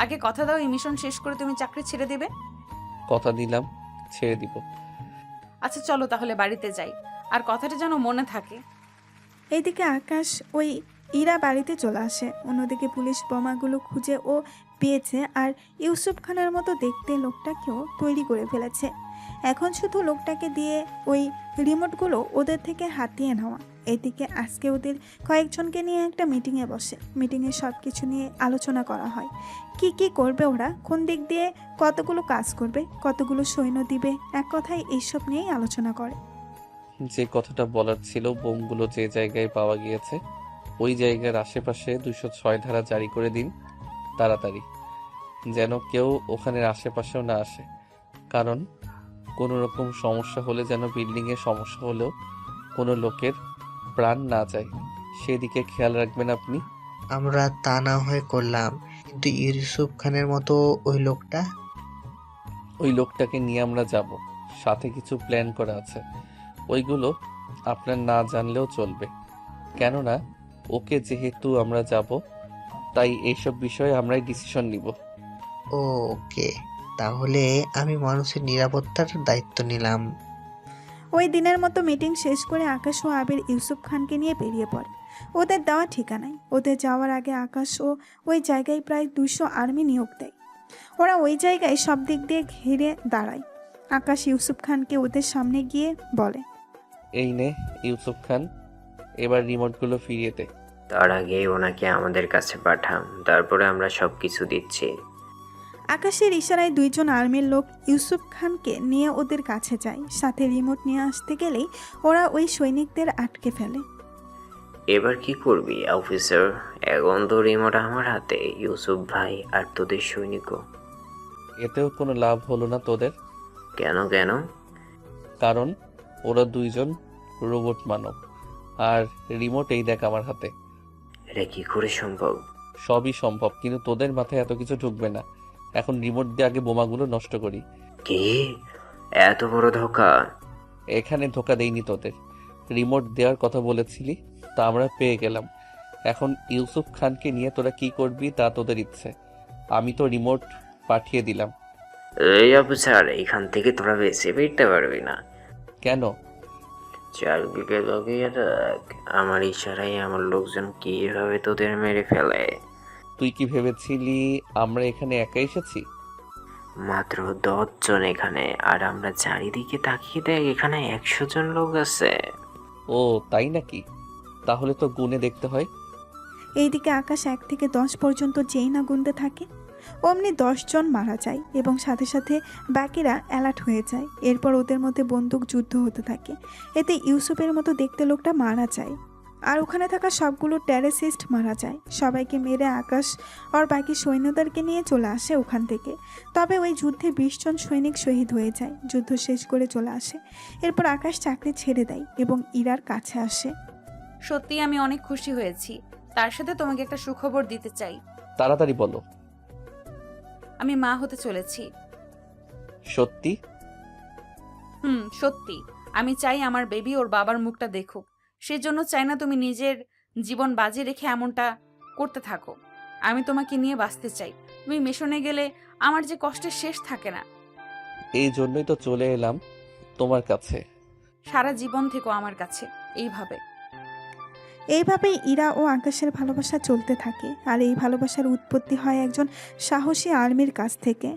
S3: আগে কথা দাও, এই মিশন শেষ করে তুমি চাকরি ছেড়ে দিবে।
S2: কথা দিলাম, ছেড়ে দিব।
S3: আচ্ছা চলো তাহলে বাড়িতে যাই, আর কথাটা যেন মনে থাকে।
S1: এইদিকে আকাশ ওই ইরা বাড়িতে চলে আসে। অন্যদিকে পুলিশ বোমাগুলো খুঁজে ও পেয়েছে, আর ইউসুফ খানের মতো দেখতে লোকটাকেও তৈরি করে ফেলেছে। এখন শুধু লোকটাকে দিয়ে ওই রিমোটগুলো ওদের থেকে হাতিয়ে নেওয়া। এদিকে আজকে ওদের কয়েকজনকে নিয়ে একটা মিটিংয়ে বসে। মিটিংয়ে সব কিছু নিয়ে আলোচনা করা হয়। কি কি করবে ওরা, কোন দিক দিয়ে কতগুলো কাজ করবে, কতগুলো সৈন্য দিবে, এক কথায় এইসব নিয়েই আলোচনা করে।
S2: যে কথাটা বলার ছিল, বোমগুলো যে জায়গায় পাওয়া গিয়েছে ওই জায়গার আশেপাশে 206 ধারা জারি করে দিন তাড়াতাড়ি, যেন কেউ ওখানের আশেপাশেও না আসে। কারণ কোনো রকম সমস্যা হলে যেন বিল্ডিংয়ে সমস্যা হলেও কোনো লোকের প্রাণ না যায়, সেদিকে খেয়াল রাখবেন আপনি।
S5: আমরা তা না হয় করলাম, কিন্তু ইউসুফ খানের মতো
S2: ওই লোকটাকে নিয়ে আমরা যাব, সাথে কিছু প্ল্যান করা আছে। ওইগুলো আপনার না জানলেও চলবে, কেননা ওকে, যেহেতু আমরা যাব তাই এইসব বিষয়ে আমরাই ডিসিশন নিব।
S5: ওকে, তাহলে আমি মানুষের নিরাপত্তার দায়িত্ব নিলাম।
S1: ওই দিনের মতো মিটিং শেষ করে আকাশ ও আবির ইউসুফ খানকে নিয়ে বেরিয়ে পড়ে ওদের দেওয়া ঠিকানায়। ওদের যাওয়ার আগে আকাশ ও ওই জায়গায় প্রায় 200 আর্মি নিয়োগ দেয়। ওরা ওই জায়গায় সব দিক দিয়ে ঘিরে দাঁড়ায়। আকাশ ইউসুফ খানকে ওদের সামনে গিয়ে বলে,
S2: এই নে ইউসুফ খান, এবার রিমোটগুলো ফিরিয়ে দে।
S17: তার আগে ওনাকে আমাদের কাছে পাঠাম, তারপরে আমরা সব কিছু দিচ্ছি।
S1: আকাশের ইশারায় 2 জন আর্মির লোক ইউসুফ খানকে নিয়ে ওদের কাছে যায়। সাথে রিমোট নিয়ে আসতে গেলেই ওরা ওই সৈনিকদের আটকে ফেলে।
S17: এবার কি করবি অফিসার? এখন তো রিমোট আমার হাতে, ইউসুফ ভাই আর তোদের সৈনিকও।
S2: এতেও কোনো লাভ হলো না তোদের।
S17: কেন কেন?
S2: কারণ ওরা 2 জন রোবট মানব, আর রিমোট এই দেখ আমার হাতে।
S17: এটা কি করে সম্ভব?
S2: সবই সম্ভব, কিন্তু তোদের মাথায় এত কিছু ঢুকবে না। এখন রিমোট দিয়ে আগে বোমাগুলো নষ্ট করি।
S17: কি এত বড় ধোকা?
S2: এখানে ধোকা দেইনি তোদের, রিমোট দেওয়ার কথা বলেছিলি, তা আমরা পেয়ে গেলাম। এখন ইউসুফ খানকে নিয়ে তোরা কি করবি তা তোদের ইচ্ছে। আমি তো রিমোট পাঠিয়ে দিলাম।
S17: এই অফিসার, এখান থেকে তোরা বেশি ফিরতে পারবি না।
S2: কেন?
S17: চারদিকে লগিয়ে রাখ, আমার ইশারায় আমার লোকজন কিভাবে তোদের মেরে ফেলে।
S2: তুই কি ভেবেছিলি আমরা এখানে একা এসেছি?
S17: মাত্র 10 জন এখানে, আর আমরা চারিদিকে তাকিয়ে দেখ এখানে 100 জন লোক আছে।
S2: ও তাই নাকি? তাহলে তো গুনে দেখতে হয়।
S1: এইদিকে আকাশ 1 থেকে 10 পর্যন্ত যেই না গুনতে থাকে অমনি 10 জন মারা যায় এবং সাথে সাথে বাকিরা অ্যালার্ট হয়ে যায়। এরপর ওদের মধ্যে বন্দুক যুদ্ধ হতে থাকে। এতে ইউসুফের মতো দেখতে লোকটা মারা যায়, আর ওখানে থাকা সবগুলো টেররিস্ট মারা যায়। সবাইকে মেরে আকাশ আর বাকি সৈন্যদেরকে নিয়ে চলে আসে ওখান থেকে। তবে ওই যুদ্ধে 20 জন সৈনিক শহীদ হয়ে যায়। যুদ্ধ শেষ করে চলে আসে। এরপর আকাশ চাকরি ছেড়ে দেয় এবং ইরার কাছে আসে।
S3: সত্যি আমি অনেক খুশি হয়েছি। তার সাথে তোমাকে একটা সুখবর দিতে চাই।
S2: তাড়াতাড়ি বলো।
S3: আমি মা হতে চলেছি।
S2: সত্যি?
S3: সত্যি। আমি চাই আমার বেবি ওর বাবার মুখটা দেখুক। সেজন্য চাই না তুমি নিজের জীবন বাজি রেখে এমনটা করতে থাকো। আমি তোমাকে নিয়ে বাঁচতে চাই। তুমি মিশনে গেলে আমার যে কষ্টের শেষ থাকে না।
S2: এই জন্যই তো চলে এলাম তোমার কাছে।
S3: সারা জীবন থেকো আমার কাছে এইভাবে।
S1: এইভাবেই ইরা ও আকাশের ভালোবাসা চলতে থাকে। আর এই ভালোবাসার উৎপত্তি হয় একজন সাহসী আর্মির কাছ থেকে।